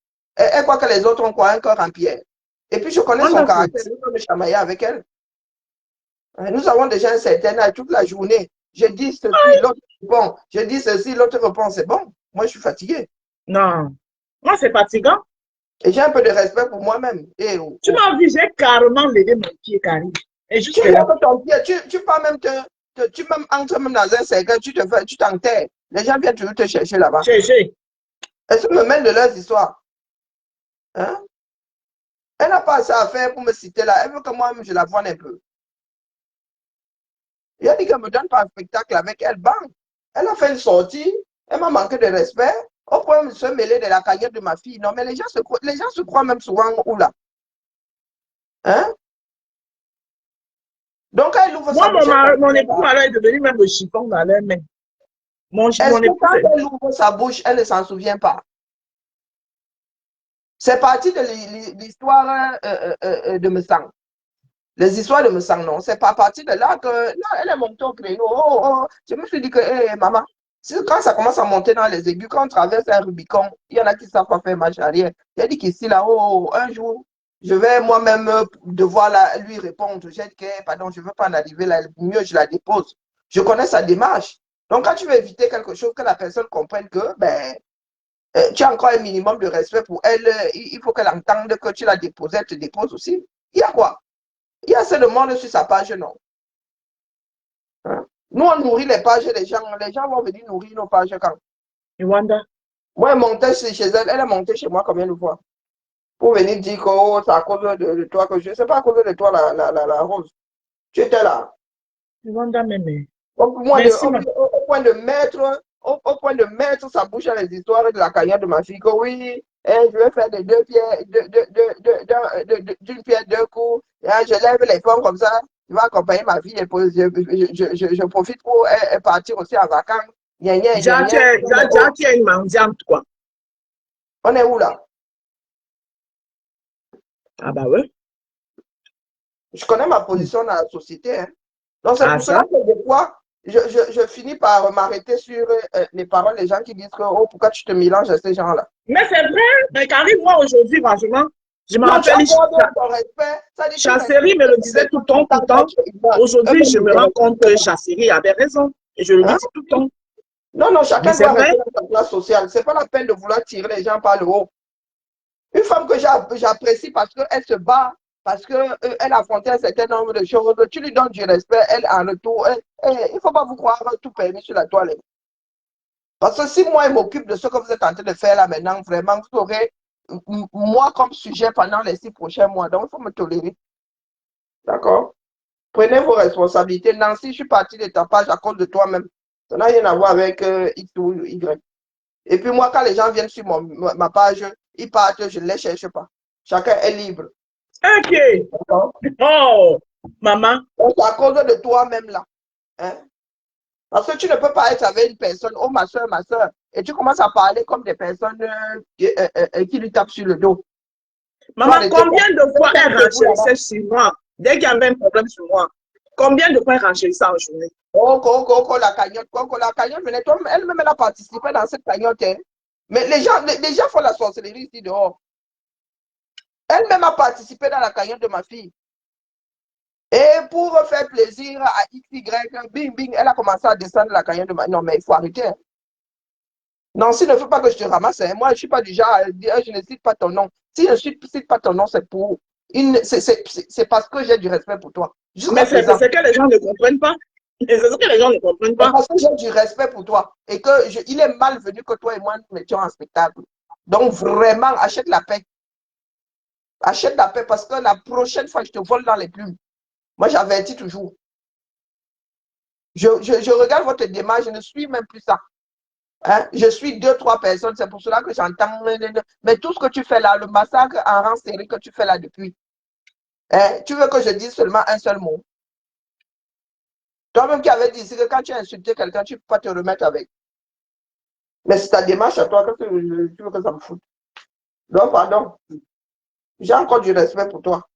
Elle croit que les autres ont quoi? Un cœur en pierre. Et puis, je connais son caractère. Je peux me chamailler avec elle. Nous avons déjà un certain âge toute la journée. Je dis ceci, l'autre répond. Je dis ceci, l'autre répond. C'est bon. Moi, je suis fatigué. Non. Moi, c'est fatigant. Et j'ai un peu de respect pour moi-même. Tu m'as vu, j'ai carrément levé mon pied, Karine. Et Tu jusque là. lèves ton pied, tu peux même tu même entres même dans un cercle, tu t'enterres. Les gens viennent toujours te chercher là-bas. Chercher. Elles se me mêlent de leurs histoires. Hein? Elle n'a pas ça à faire pour me citer là. Elle veut que moi-même je la voie un peu. Il a dit qu'elle ne me donne pas un spectacle avec elle. Bang! Elle a fait une sortie. Elle m'a manqué de respect. Au point de se mêler de la cagnotte de ma fille. Non, mais les gens se croient même souvent où là. Hein? Donc, elle ouvre sa bouche. Mon époux alors est devenu même le chiffon dans les mains. Est-ce que quand elle ouvre sa bouche, elle ne s'en souvient pas? C'est parti de l'histoire de Messang. Les histoires de Messang, non. C'est pas parti de là que là, elle est montée au créneau. Je me suis dit que, maman, quand ça commence à monter dans les aigus, quand on traverse un Rubicon, il y en a qui ne savent pas faire marche arrière. Il a dit qu'ici, là, un jour, je vais moi-même devoir lui répondre. J'ai dit que, pardon, je ne veux pas en arriver là, mieux je la dépose. Je connais sa démarche. Donc, quand tu veux éviter quelque chose, que la personne comprenne que, ben, tu as encore un minimum de respect pour elle, il faut qu'elle entende que tu l'as déposée, elle te dépose aussi. Il y a quoi? Il y a assez de monde sur sa page, non? Hein? Nous, on nourrit les pages des gens. Les gens vont venir nourrir nos pages quand? Rwanda. Moi, elle montait chez elle, elle est montée chez moi combien de fois? Pour venir dire que c'est à cause de toi que je ne sais pas à cause de toi, la rose. Tu étais là. Rwanda même. Au point de mettre sa bouche dans les histoires de la cagnotte de ma fille, que oui, je vais faire des deux pierres, d'une pierre deux coups, je lève les fonds comme ça, je vais accompagner ma fille, et je profite pour partir aussi en vacances. Déjà, tu es une mendiante, quoi. On est où là? Ah bah ouais. Je connais ma position dans la société. Hein. Donc c'est pour cela que des fois, je finis par m'arrêter sur les paroles des gens qui disent que oh, pourquoi tu te mélanges à ces gens-là. Mais c'est vrai, mais Karine, moi aujourd'hui, franchement, je me rappelle, Chasserie me le disait tout le temps, tout le temps. Aujourd'hui, je me rends compte que Chasserie avait raison. Et je le dis tout le temps. Non, non, chacun doit rester dans sa place sociale. Ce n'est pas la peine de vouloir tirer les gens par le haut. Une femme que j'apprécie parce qu'elle se bat, parce qu'elle affrontait un certain nombre de choses, tu lui donnes du respect, elle en retour. Il ne faut pas vous croire tout permis sur la toilette. Parce que si moi, je m'occupe de ce que vous êtes en train de faire là maintenant, vraiment, vous aurez moi comme sujet pendant les 6 prochains mois. Donc, il faut me tolérer. D'accord? Prenez vos responsabilités. Nancy, je suis partie de ta page à cause de toi-même. Ça n'a rien à voir avec X ou Y. Et puis moi, quand les gens viennent sur ma page, ils partent, je ne les cherche pas. Chacun est libre. Ok. Oh, maman. C'est à cause de toi-même là. Hein? Parce que tu ne peux pas être avec une personne, oh ma soeur, et tu commences à parler comme des personnes qui lui tapent sur le dos. Maman, combien de fois elle renchérissait sur moi? Dès qu'il y avait un problème sur moi, combien de fois elle renchérissait en journée? Oh, la cagnotte, elle-même, elle a participé dans cette cagnotte. Hein. Mais les gens font la sorcellerie ici dehors. Elle-même a participé dans la cagnotte de ma fille. Et pour faire plaisir à XY, bing, bing, elle a commencé à descendre la cagnotte de ma fille. Non, mais il faut arrêter. Hein. Nancy ne veut pas que je te ramasse. Hein. Moi, je ne suis pas du genre à dire, je ne cite pas ton nom. Si je ne cite pas ton nom, c'est parce que j'ai du respect pour toi. Mais c'est ce que les gens ne comprennent pas. C'est ce que les gens ne comprennent pas. Parce que j'ai du respect pour toi. Et il est malvenu que toi et moi nous mettions en spectacle. Donc, vraiment, achète la paix. Achète la paix parce que la prochaine fois, je te vole dans les plumes. Moi, j'avertis toujours. Je regarde votre démarche, je ne suis même plus ça. Hein? Je suis 2-3 personnes, c'est pour cela que j'entends. Mais tout ce que tu fais là, le massacre en rang série que tu fais là depuis, hein? Tu veux que je dise seulement un seul mot? Toi-même qui avais dit ici que quand tu as insulté quelqu'un, tu ne peux pas te remettre avec. Mais c'est ta démarche à toi, que tu veux que ça me foute. Donc, pardon. J'ai encore du respect pour toi.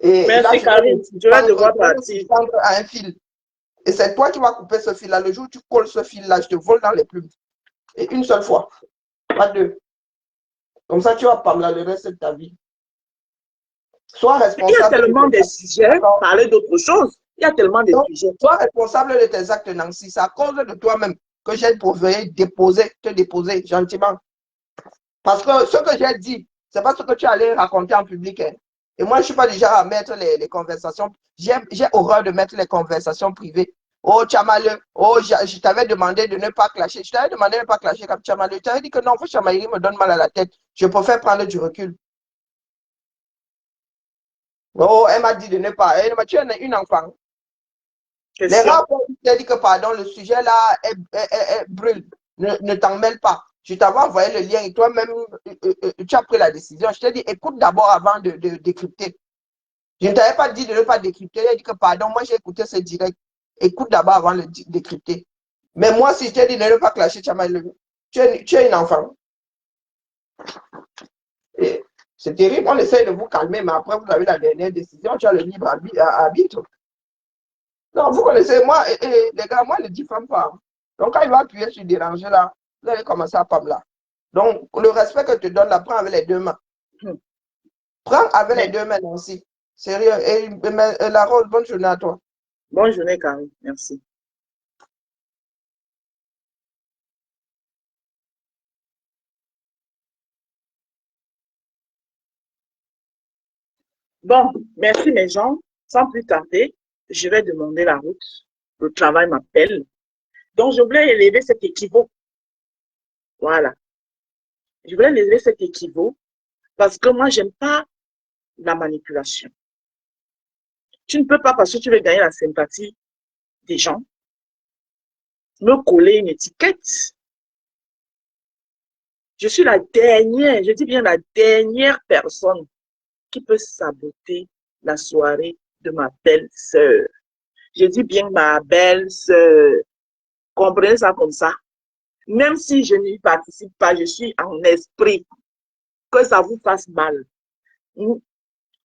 Et merci, Karine. Je vais devoir partir. À un fil. Et c'est toi qui vas couper ce fil-là. Le jour où tu colles ce fil-là, je te vole dans les plumes. Et une seule fois. Pas deux. Comme ça, tu vas pas le reste de ta vie. Sois Il y a responsable de tellement de tes actes. sujets, D'accord? parler d'autre chose. Il y a tellement de Donc, sujets. sois responsable de tes actes, Nancy. C'est à cause de toi-même que j'ai préféré te déposer gentiment. Parce que ce que j'ai dit, c'est pas ce que tu allais raconter en public. Hein. Et moi, je suis pas déjà à mettre les conversations. J'ai horreur de mettre les conversations privées. Oh, Tchamaleu, oh, je t'avais demandé de ne pas clasher. Je t'avais demandé de ne pas clasher comme Tchamaleu. Tu t'avais dit que non, faut Chamaïri me donne mal à la tête. Je préfère prendre du recul. Oh, elle m'a dit de ne pas. Elle m'a dit, tu es une enfant. Les Question. rares fois où tu as dit que, pardon, le sujet là brûle. Ne t'en mêle pas. Je t'avais envoyé le lien et toi-même, tu as pris la décision. Je t'ai dit, écoute d'abord avant de décrypter. Je ne t'avais pas dit de ne pas décrypter. J'ai dit que, pardon, moi j'ai écouté ce direct. Écoute d'abord avant de décrypter. Mais moi, si je t'ai dit de ne pas clasher, tu es une enfant. C'est terrible. On essaie de vous calmer, mais après, vous avez la dernière décision. Tu as le libre arbitre. Non, vous connaissez, moi, les gars, moi, ne diffame pas. Donc, quand il va appuyer sur déranger là, vous allez commencer à pas là. Donc, le respect que tu donnes là, prends avec les deux mains. Prends avec les deux mains aussi. Sérieux. Et la Rose, bonne journée à toi. Bonne journée, Karine. Merci. Bon, merci mes gens. Sans plus tarder, je vais demander la route. Le travail m'appelle. Donc, je voulais élever cet équivoque. Voilà. Je voulais élever cet équivoque parce que moi, j'aime pas la manipulation. Tu ne peux pas, parce que tu veux gagner la sympathie des gens, me coller une étiquette. Je suis la dernière, je dis bien la dernière personne qui peut saboter la soirée de ma belle-sœur. Je dis bien ma belle-sœur. Comprenez ça comme ça. Même si je n'y participe pas, je suis en esprit. Que ça vous fasse mal.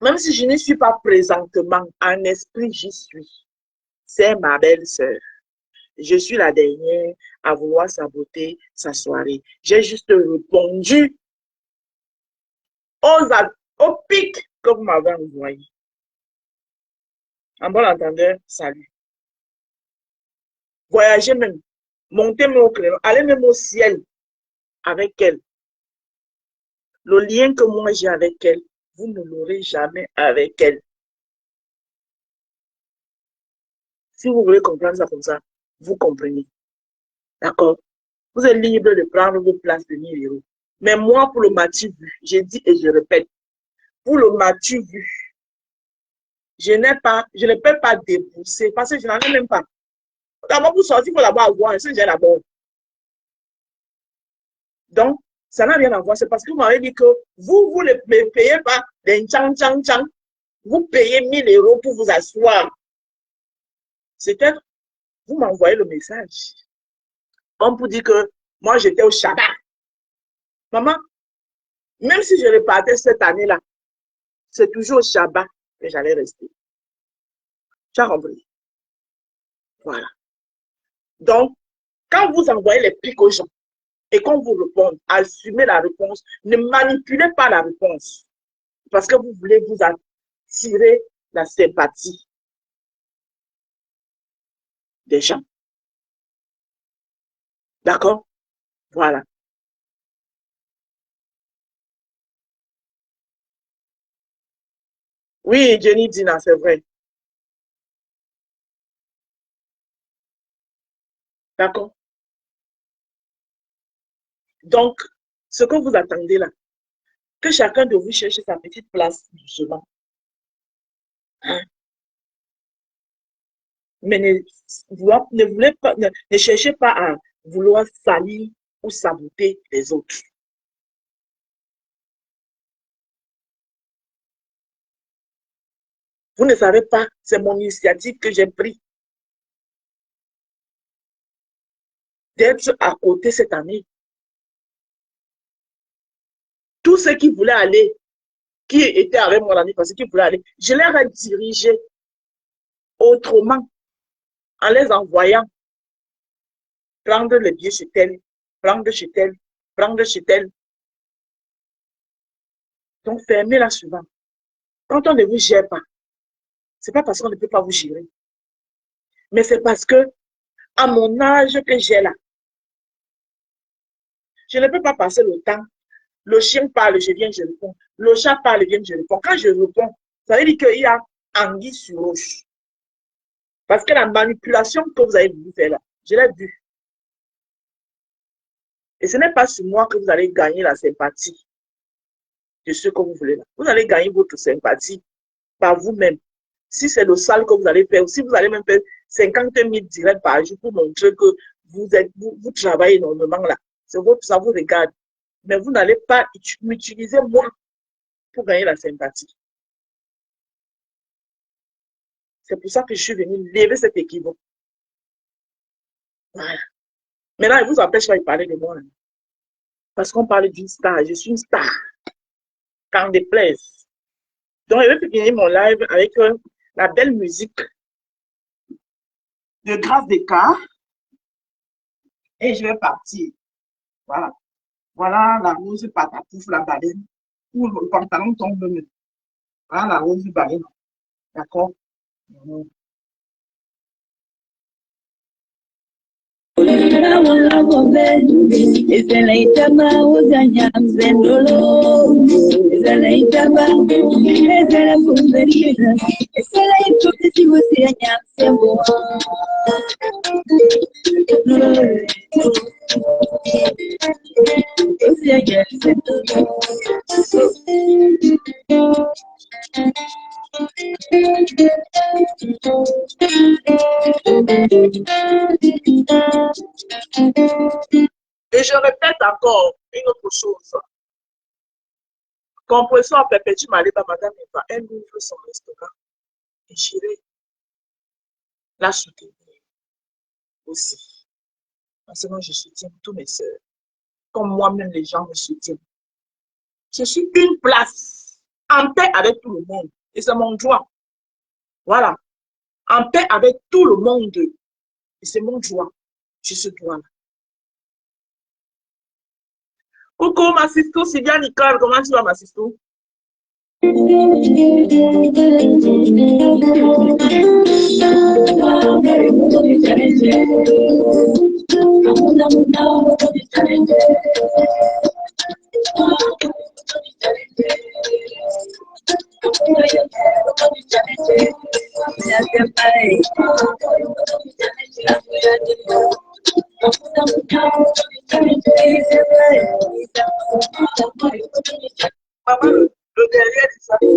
Même si je n'y suis pas présentement, en esprit, j'y suis. C'est ma belle-sœur. Je suis la dernière à vouloir saboter sa soirée. J'ai juste répondu au pic que vous m'avez envoyé. En bon entendeur, salut. Voyagez même, montez même au créneau, allez même au ciel avec elle. Le lien que moi j'ai avec elle, vous ne l'aurez jamais avec elle. Si vous voulez comprendre ça comme ça, vous comprenez. D'accord? Vous êtes libre de prendre vos places de 1000 euros. Mais moi, pour le matu vu, j'ai dit et je répète, pour le matu vu, je ne peux pas débourser parce que je n'en ai même pas. D'abord, pour sortir, il faut d'abord avoir un sujet d'abord. Donc, ça n'a rien à voir. C'est parce que vous m'avez dit que vous ne payez pas des tchang. Vous payez 1000 euros pour vous asseoir. C'était, vous m'envoyez le message. Comme pour dire que moi, j'étais au Shabbat. Maman, même si je repartais cette année-là, c'est toujours au Shabbat que j'allais rester. Tu as compris? Voilà. Donc, quand vous envoyez les pics aux gens et qu'on vous répond, assumez la réponse. Ne manipulez pas la réponse parce que vous voulez vous attirer la sympathie des gens. D'accord? Voilà. Oui, Jenny Dina, c'est vrai. D'accord? Donc, ce que vous attendez là, que chacun de vous cherche sa petite place doucement. Hein? Mais ne cherchez pas à vouloir salir ou saboter les autres. Vous ne savez pas, c'est mon initiative que j'ai prise d'être à côté cette année. Tous ceux qui voulaient aller, qui étaient avec mon ami, parce qu'ils voulaient aller, je les ai dirigés autrement, en les envoyant prendre les billets chez tel, prendre chez tel, prendre chez tel. Donc, fermez-la souvent. Quand on ne vous gère pas, ce n'est pas parce qu'on ne peut pas vous gérer, mais c'est parce que, à mon âge que j'ai là, je ne peux pas passer le temps. Le chien parle, je viens, je réponds. Le chat parle, je viens, je réponds. Quand je réponds, ça veut dire qu'il y a anguille sur roche. Parce que la manipulation que vous avez voulu faire là, je l'ai vue. Et ce n'est pas sur moi que vous allez gagner la sympathie de ceux que vous voulez là. Vous allez gagner votre sympathie par vous-même. Si c'est le sale que vous allez faire, ou si vous allez même faire 50 000 directs par jour pour montrer que vous travaillez énormément là, ça vous regarde. Mais vous n'allez pas m'utiliser moi pour gagner la sympathie. C'est pour ça que je suis venue lever cet équivoque. Voilà. Maintenant, il ne vous empêche pas de parler de moi. Là. Parce qu'on parle d'une star. Je suis une star. Quand déplaise. Donc, je vais finir mon live avec la belle musique de Grâce Descartes. Et je vais partir. Voilà. Voilà la rose patapouf, la baleine. Ou le pantalon tombe. Voilà la rose baleine. D'accord? Et je répète encore une autre chose. Compression perpétue Maliba, madame Eva, elle ouvre son restaurant. Et j'irai la soutenir aussi. Parce que moi, je soutiens tous mes soeurs. Comme moi-même, les gens me soutiennent. Je suis une place en paix avec tout le monde. Et c'est mon droit. Voilà. En paix avec tout le monde. Et c'est mon droit. J'ai ce droit-là. Coucou, ma sister Sylvia Nicole. Comment tu vas, ma sister? Le derrière, c'est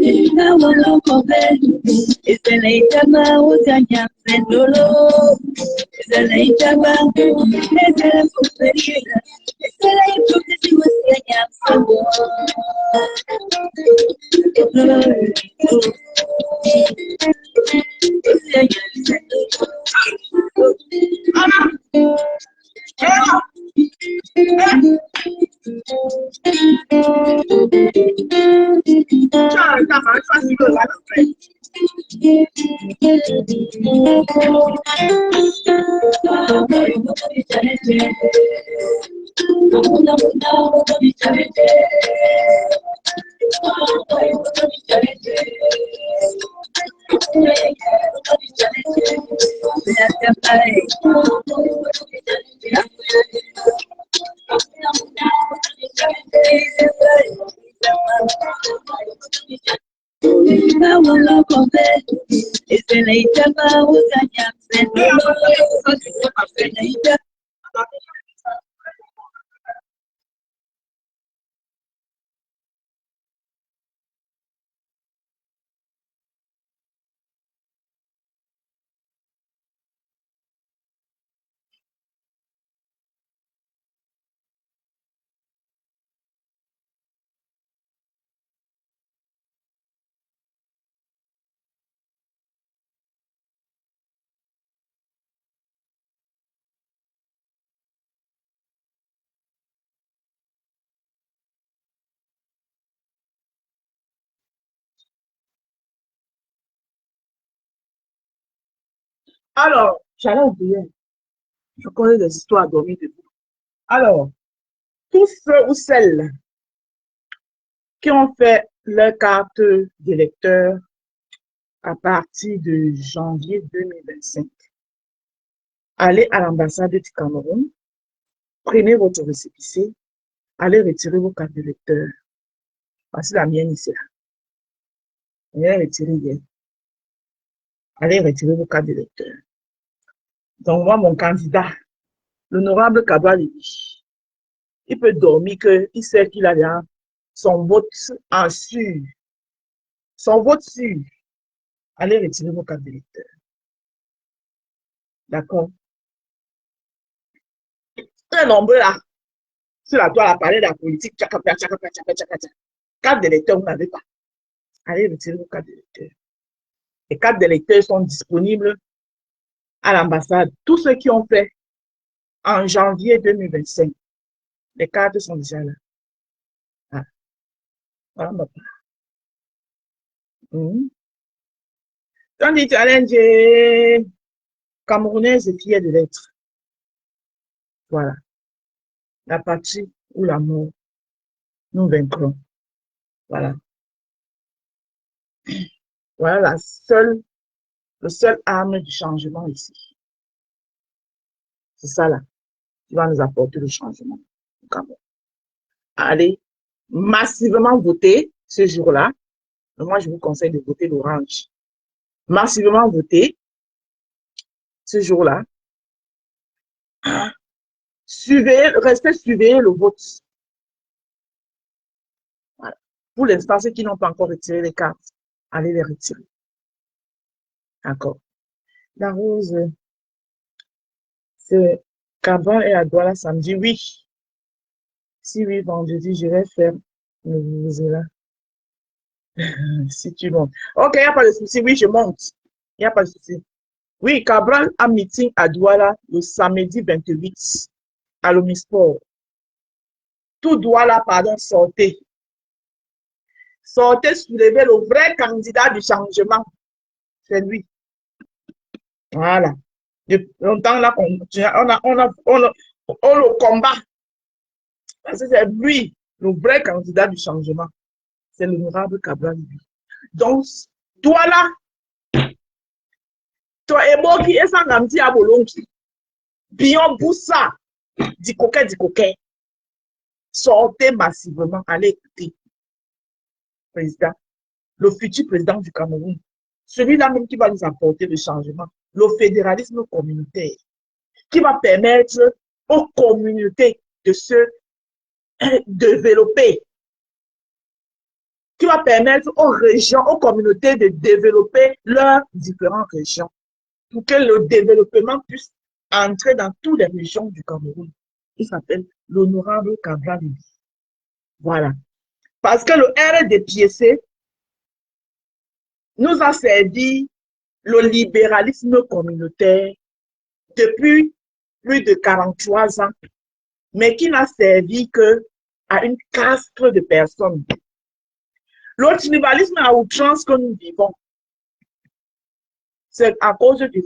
Alors, j'allais oublier. Je connais des histoires à dormir debout. Alors, tous ceux ou celles qui ont fait leur carte d'électeur à partir de janvier 2025. Allez à l'ambassade du Cameroun, prenez votre récépissé, allez retirer vos cartes d'électeur. Voici la mienne ici. Allez retirer hier. Allez retirer vos cartes d'électeur. Donc moi, mon candidat, l'honorable Kabwa Libi, il peut dormir qu'il sait qu'il a déjà son vote en sûr. Son vote sûr. Allez retirer vos cartes d'électeur. D'accord? Très nombreux là. Sur la toile, à parler de la politique. Carte d'électeur, vous n'avez pas. Allez retirer vos cartes d'électeur. Les cartes d'électeurs sont disponibles à l'ambassade. Tous ceux qui ont fait en janvier 2025, les cartes sont déjà là. Ah, voilà, ma part. Tandis challenge camerounaise et fière de l'être. Voilà. La patrie ou la mort, nous vaincrons. Voilà. Voilà le seul arme du changement ici. C'est ça là, qui va nous apporter le changement au Cameroun. Allez massivement voter ce jour-là. Moi, je vous conseille de voter l'orange. Massivement voter ce jour-là. Restez suivez le vote. Voilà. Pour l'instant, ceux qui n'ont pas encore retiré les cartes, allez les retirer. D'accord. La rose, c'est Kabwa et à Douala samedi. Oui. Si oui, vendredi, je vais faire le là. Si tu montes. Ok, il n'y a pas de souci. Oui, je monte. Il n'y a pas de souci. Oui, Cabral a meeting à Douala le samedi 28 à l'Omisport. Tout Douala, pardon, sortez. Sortez, soulevez le vrai candidat du changement. C'est lui. Voilà. Depuis longtemps, là, on le combat. Parce que c'est lui, le vrai candidat du changement. C'est l'honorable Cabral. Donc, Douala, toi et moi qui est sans garantie à Bolongi. Bion Boussa, du coquet. Sortez massivement, allez écouter. Président, le futur président du Cameroun, celui-là même qui va nous apporter le changement, le fédéralisme communautaire, qui va permettre aux communautés de se développer, qui va permettre aux régions, aux communautés de développer leurs différentes régions, pour que le développement puisse entrer dans toutes les régions du Cameroun. Il s'appelle l'honorable Kabwa Libi. Voilà. Parce que le RDPC nous a servi le libéralisme communautaire depuis plus de 43 ans, mais qui n'a servi qu'à une caste de personnes. Le tribalisme à outrance que nous vivons, c'est à cause du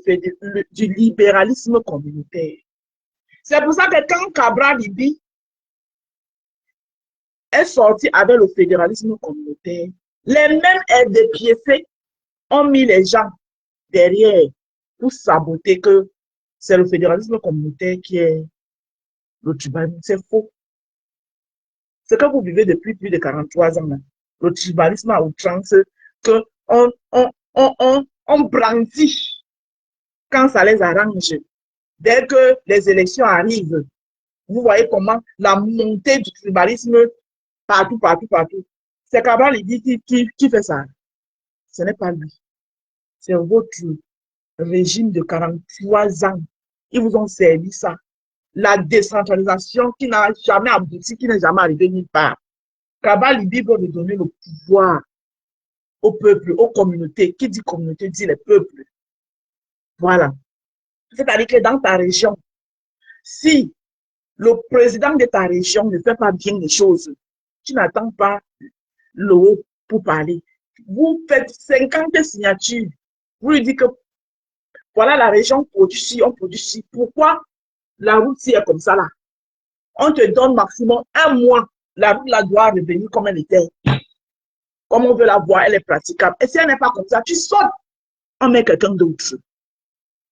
libéralisme communautaire. C'est pour ça que quand Kabwa Libi est sorti avec le fédéralisme communautaire, les mêmes RDPC ont mis les gens derrière pour saboter que c'est le fédéralisme communautaire qui est le tribalisme. C'est faux. Ce que vous vivez depuis plus de 43 ans, là, le tribalisme à outrance, on brandit quand ça les arrange. Dès que les élections arrivent, vous voyez comment la montée du tribalisme partout. C'est Kabwa Libi qui fait ça. Ce n'est pas lui. C'est votre régime de 43 ans. Ils vous ont servi ça. La décentralisation qui n'a jamais abouti, qui n'est jamais arrivée nulle part. Kabwa Libi veut donner le pouvoir au peuple, aux communautés. Qui dit communauté dit les peuples. Voilà. C'est-à-dire que dans ta région, si le président de ta région ne fait pas bien les choses, tu n'attends pas le haut pour parler. Vous faites 50 signatures. Vous lui dites que voilà la région produit ci, on produit ci. Pourquoi la route est comme ça là? On te donne maximum un mois. La route là doit revenir comme elle était. Comme on veut la voir, elle est praticable. Et si elle n'est pas comme ça, tu sautes, on met quelqu'un d'autre.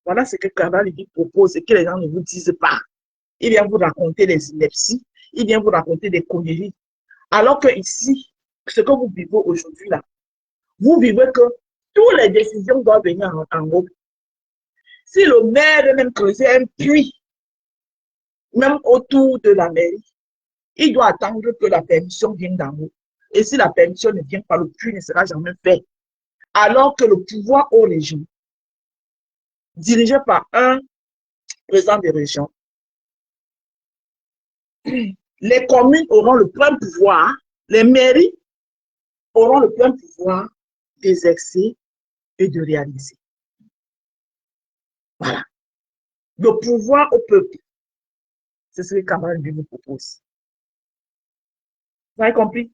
Voilà ce que Kabbalah propose et que les gens ne vous disent pas. Il vient vous raconter des inepties, il vient vous raconter des conneries. Alors que ici, ce que vous vivez aujourd'hui là, vous vivez que toutes les décisions doivent venir en haut. Si le maire même creusait un puits, même autour de la mairie, il doit attendre que la permission vienne d'en haut. Et si la permission ne vient pas, le puits ne sera jamais fait. Alors que le pouvoir aux régions, dirigé par un président de région, les communes auront le plein pouvoir, les mairies auront le plein pouvoir d'exercer et de réaliser. Voilà. Le pouvoir au peuple. C'est ce que Kamel nous propose. Vous avez compris?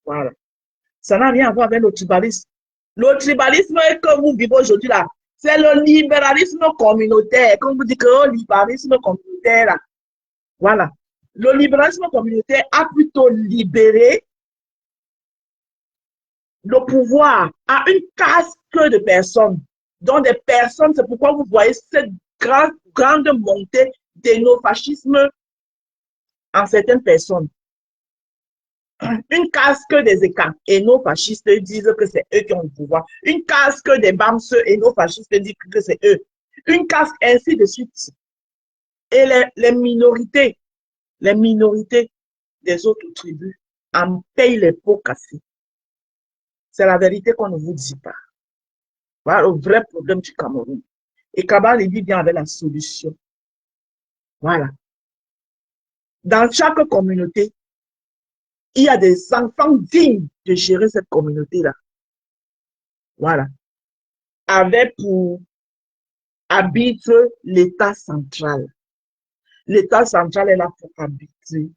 Voilà. Ça n'a rien à voir avec le tribalisme. Le tribalisme que vous vivez aujourd'hui là, c'est le libéralisme communautaire. Comme vous dites que le libéralisme communautaire là. Voilà. Le libéralisme communautaire a plutôt libéré le pouvoir à une caste de personnes. Donc des personnes, c'est pourquoi vous voyez cette grande montée de néofascisme en certaines personnes. Une casque des écarts et nos fascistes disent que c'est eux qui ont le pouvoir. Une casque des BAMS et nos fascistes disent que c'est eux. Une casque ainsi de suite. Et les minorités des autres tribus en payent les pots cassés. C'est la vérité qu'on ne vous dit pas. Voilà le vrai problème du Cameroun. Et Kabbalah dit bien avec la solution. Voilà. Dans chaque communauté, il y a des enfants dignes de gérer cette communauté-là. Voilà. Avec pour arbitre l'État central. L'État central est là pour arbitrer.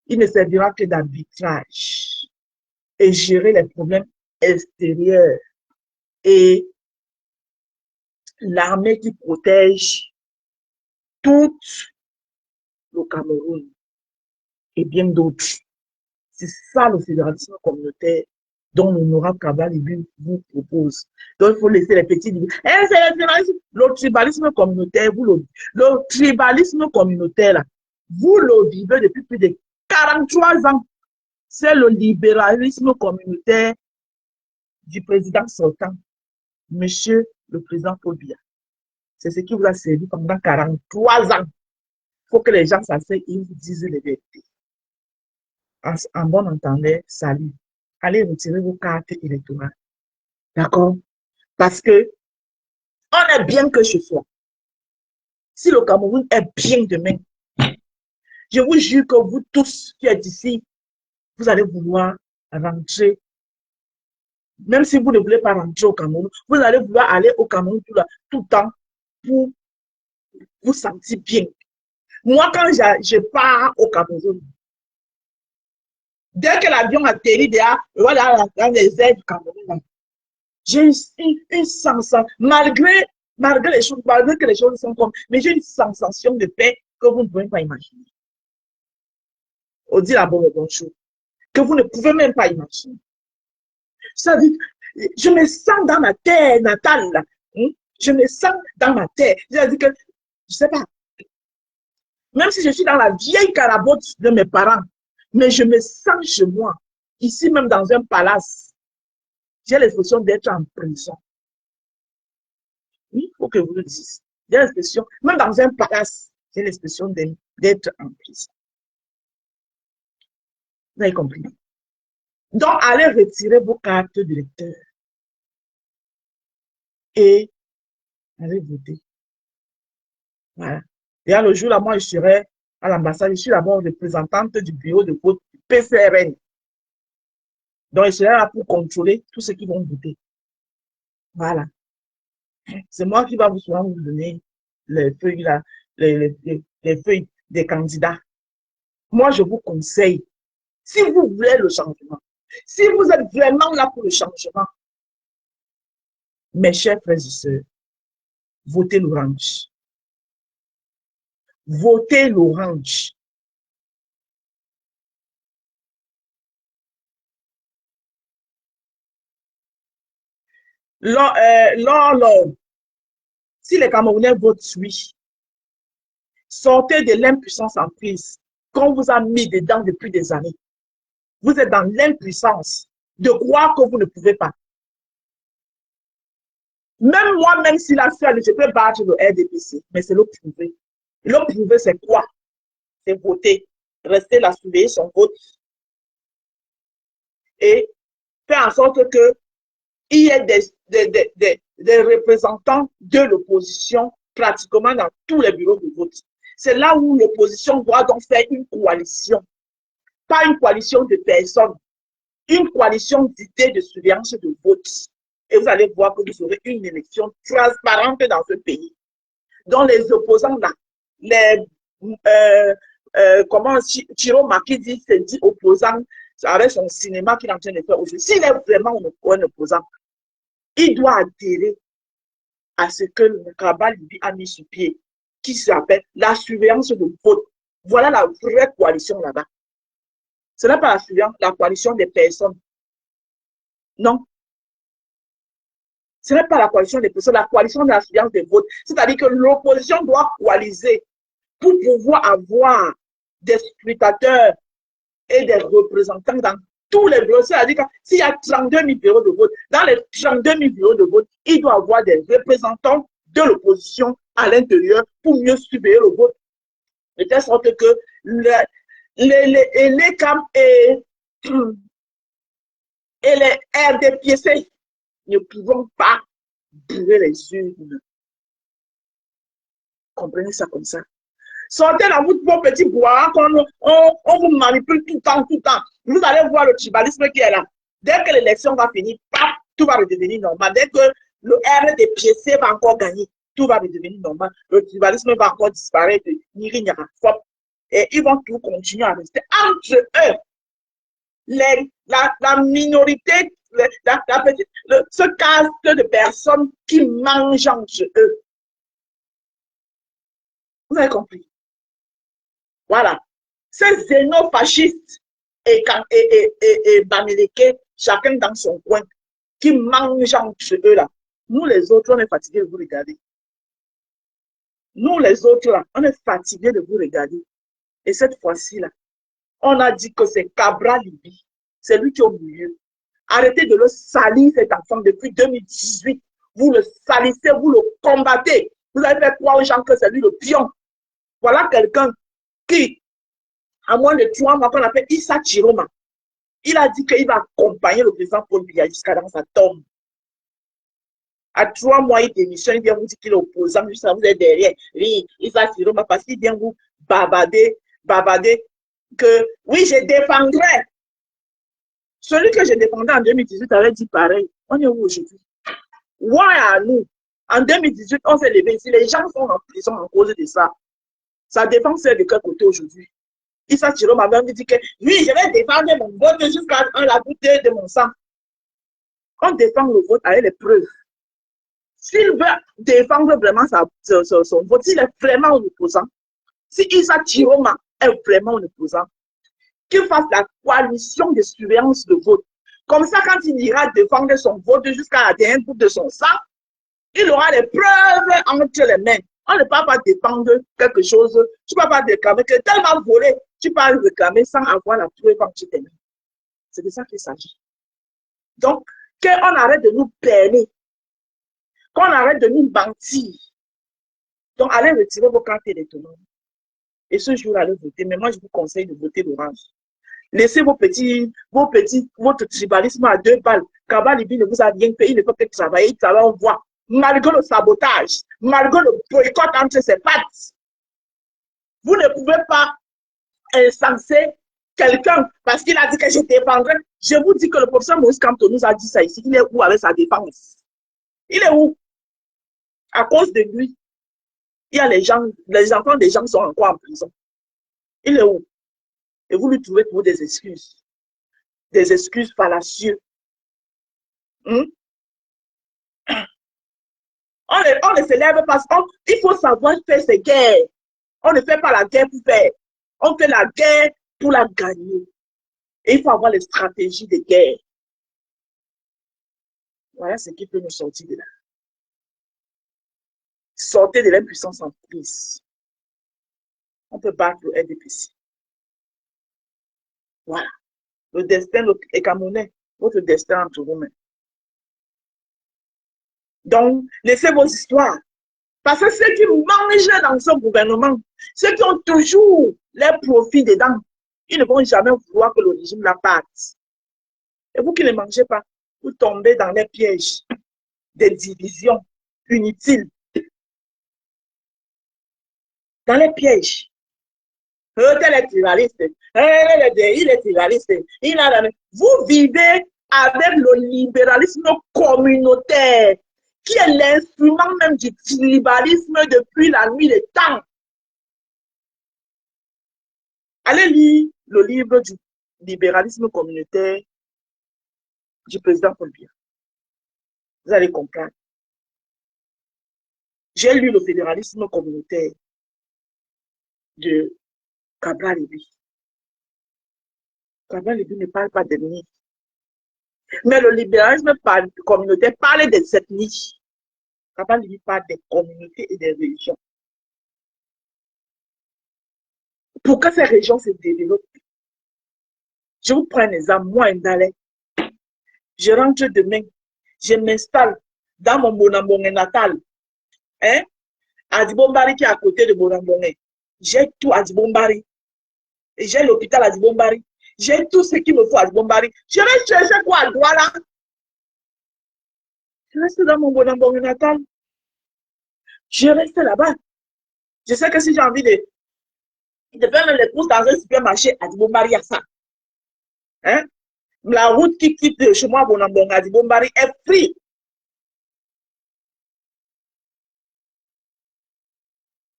Il ne servira que d'arbitrage et gérer les problèmes extérieurs. Et l'armée qui protège tout le Cameroun et bien d'autres. C'est ça le fédéralisme communautaire dont l'honorable Kabbalah vous propose. Donc, il faut laisser les petits dire, le tribalisme communautaire, le tribalisme communautaire, là, vous le vivez depuis plus de 43 ans. C'est le libéralisme communautaire du président sortant, monsieur le président Paul Biya. C'est ce qui vous a servi pendant 43 ans. Il faut que les gens s'asseyent et vous disent les vérités. En bon entendeur, salut. Allez retirer vos cartes électorales. D'accord? Parce que on est bien que ce soit. Si le Cameroun est bien demain, je vous jure que vous tous qui êtes ici, vous allez vouloir rentrer. Même si vous ne voulez pas rentrer au Cameroun, vous allez vouloir aller au Cameroun tout le temps pour vous sentir bien. Moi, quand je pars au Cameroun, dès que l'avion atterrit voilà, dans les airs du Cameroun, j'ai une sensation, malgré les choses, malgré que les choses sont comme, mais j'ai une sensation de paix que vous ne pouvez pas imaginer. On dit la bonne chose, que vous ne pouvez même pas imaginer. Ça dit, je me sens dans ma terre natale, là. Je me sens dans ma terre. C'est-à-dire que, je sais pas, même si je suis dans la vieille carabote de mes parents, mais je me sens chez moi, ici même dans un palace. J'ai l'expression d'être en prison. Oui, il faut que vous le disiez. J'ai l'expression, même dans un palace, j'ai l'expression d'être en prison. Vous avez compris? Donc, allez retirer vos cartes de lecteur et allez voter. Voilà. Et le jour là, moi, je serai à l'ambassade, je suis d'abord représentante du bureau de vote du PCRN. Donc, je serai là pour contrôler tous ceux qui vont voter. Voilà. C'est moi qui va vous donner les feuilles là, les feuilles des candidats. Moi, je vous conseille, si vous voulez le changement, si vous êtes vraiment là pour le changement, mes chers frères et sœurs, votez l'orange. Votez l'orange. Lors, si les Camerounais votent oui, sortez de l'impuissance en prise qu'on vous a mis dedans depuis des années. Vous êtes dans l'impuissance de croire que vous ne pouvez pas. Même moi, même si la seule, je peux battre le RDPC, mais c'est le prouvé. Le prouvé, c'est quoi? C'est voter, rester là, surveiller son vote et faire en sorte qu'il y ait des représentants de l'opposition pratiquement dans tous les bureaux de vote. C'est là où l'opposition doit donc faire une coalition, pas une coalition de personnes, une coalition d'idées de surveillance de vote. Et vous allez voir que vous aurez une élection transparente dans ce pays. Donc les opposants là, comment Chiro Maki dit, c'est dit opposant avec son cinéma qu'il est en train de faire aujourd'hui. S'il est vraiment un opposant, il doit adhérer à ce que le Kaba Libi a mis sur pied, qui s'appelle la surveillance de vote. Voilà la vraie coalition là-bas. Ce n'est pas la surveillance, la coalition des personnes. Non. Ce n'est pas la coalition des personnes, la coalition de la surveillance des votes. C'est-à-dire que l'opposition doit coaliser pour pouvoir avoir des scrutateurs et des représentants dans tous les bureaux. C'est-à-dire que s'il y a 32 000 bureaux de vote, dans les 32 000 bureaux de vote, il doit y avoir des représentants de l'opposition à l'intérieur pour mieux surveiller le vote. De telle sorte que les CAM et les RDPC ne pouvons pas brûler les urnes. Comprenez ça comme ça. Sortez dans vos petits bois, on vous manipule tout le temps, tout le temps. Vous allez voir le tribalisme qui est là. Dès que l'élection va finir, paf, tout va redevenir normal. Dès que le RDPC va encore gagner, tout va redevenir normal. Le tribalisme va encore disparaître. Et ils vont tout continuer à rester entre eux. La minorité, ce caste de personnes qui mangent entre eux. Vous avez compris? Voilà. Ces xénofascistes et Bamileke, chacun dans son coin, qui mangent entre eux là. Nous les autres, on est fatigués de vous regarder. Nous les autres là, on est fatigués de vous regarder. Et cette fois-ci là, on a dit que c'est Cabra Libi. C'est lui qui est au milieu. Arrêtez de le salir, cet enfant, depuis 2018. Vous le salissez, vous le combattez. Vous avez fait croire aux gens que c'est lui le pion. Voilà quelqu'un qui, à moins de 3 mois, qu'on appelle Issa Chiroma, il a dit qu'il va accompagner le président Paul Biya jusqu'à dans sa tombe. À 3 mois, il démissionne, il vient vous dire qu'il est opposant, juste à vous êtes derrière. Oui, Issa Chiroma, parce qu'il vient vous babader que oui, je défendrai. Celui que je défendais en 2018 avait dit pareil. On est où aujourd'hui? Ouais, à nous. En 2018, on s'est levé ici. Les gens sont en prison en cause de ça. Sa défense est de quel côté aujourd'hui? Issa Chiro m'a même dit que oui, je vais défendre mon vote jusqu'à la goutte de mon sang. On défend le vote avec les preuves. S'il veut défendre vraiment son vote, s'il est vraiment un opposant, si Issa Chiroma est vraiment un opposant, qu'il fasse la coalition de surveillance de vote. Comme ça, quand il ira défendre son vote jusqu'à la dernière goutte de son sang, il aura les preuves entre les mains. On ne peut pas défendre quelque chose. Tu ne peux pas réclamer que tellement volé, tu peux réclamer sans avoir la preuve quand tu t'aimes. C'est de ça qu'il s'agit. Donc, qu'on arrête de nous permettre, qu'on arrête de nous mentir. Donc, allez retirer vos cartes électorales. Et ce jour-là, allez voter. Mais moi, je vous conseille de voter l'orange. Laissez votre tribalisme à 2 balles. Kaba Libi ne vous a rien fait, il ne peut pas travailler, il travaille, on voit. Malgré le sabotage, malgré le boycott entre ses pattes, vous ne pouvez pas incenser quelqu'un parce qu'il a dit que je défendrai. Je vous dis que le professeur Maurice Kamto nous a dit ça ici. Il est où avec sa défense? Il est où? À cause de lui, il y a les enfants des gens sont encore en prison. Il est où? Et vous lui trouvez pour des excuses fallacieuses. On ne se lève pas. Il faut savoir faire ses guerres. On ne fait pas la guerre pour faire. On fait la guerre pour la gagner. Et il faut avoir les stratégies de guerre. Voilà ce qui peut nous sortir de là. Sortez de l'impuissance en prise. On peut battre le RDPC. Voilà. Le destin est camerounais. Votre destin entre vos mains. Donc, laissez vos histoires. Parce que ceux qui mangent dans ce gouvernement, ceux qui ont toujours les profits dedans, ils ne vont jamais vouloir que le régime la parte. Et vous qui ne mangez pas, vous tombez dans les pièges des divisions inutiles. Dans les pièges. Tel est pluraliste. Il est pluraliste. Vous vivez avec le libéralisme communautaire, qui est l'instrument même du tribalisme depuis la nuit des temps. Allez lire le livre du libéralisme communautaire du président Paul Biya. Vous allez comprendre. J'ai lu le fédéralisme communautaire de Cabral Libby. Cabral Libby ne parle pas d'ethnie. Mais le libéralisme communautaire parle des ethnies. Cabral Libby parle des communautés et des religions. Pour que ces régions se développent, je vous prends un exemple. Moi, Ndalais, je rentre demain, je m'installe dans mon Bonambongé natal. Hein? À Dibombari qui est à côté de Bonambongé. J'ai tout à Dibombari. J'ai l'hôpital à Dibombari. J'ai tout ce qu'il me faut à Dibombari. Je vais chercher quoi à Douala? Je reste dans mon Bonambongé natal. Je reste là-bas. Je sais que si j'ai envie de faire même les courses dans un supermarché à Dibombari, à ça. Hein? La route qui quitte de chez moi à Bonambongé à Dibombari est free.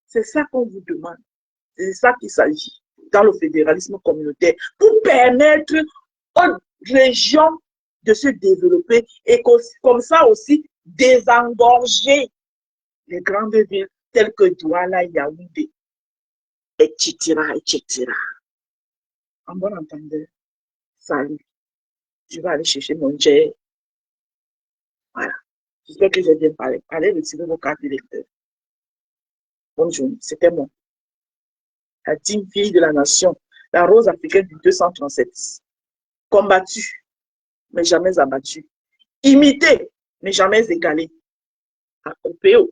C'est ça qu'on vous demande. C'est ça qu'il s'agit dans le fédéralisme communautaire pour permettre aux régions de se développer et comme ça aussi désengorger les grandes villes telles que Douala, Yaoundé, etc., etc. En bon entendeur, salut. Je vais aller chercher mon jet. Voilà. J'espère que j'ai bien parlé. Allez retirer vos cartes d'électeur. Bonne journée. C'était moi. La digne fille de la nation, la rose africaine du 237. Combattue, mais jamais abattue. Imitée, mais jamais égalée. À Opéo.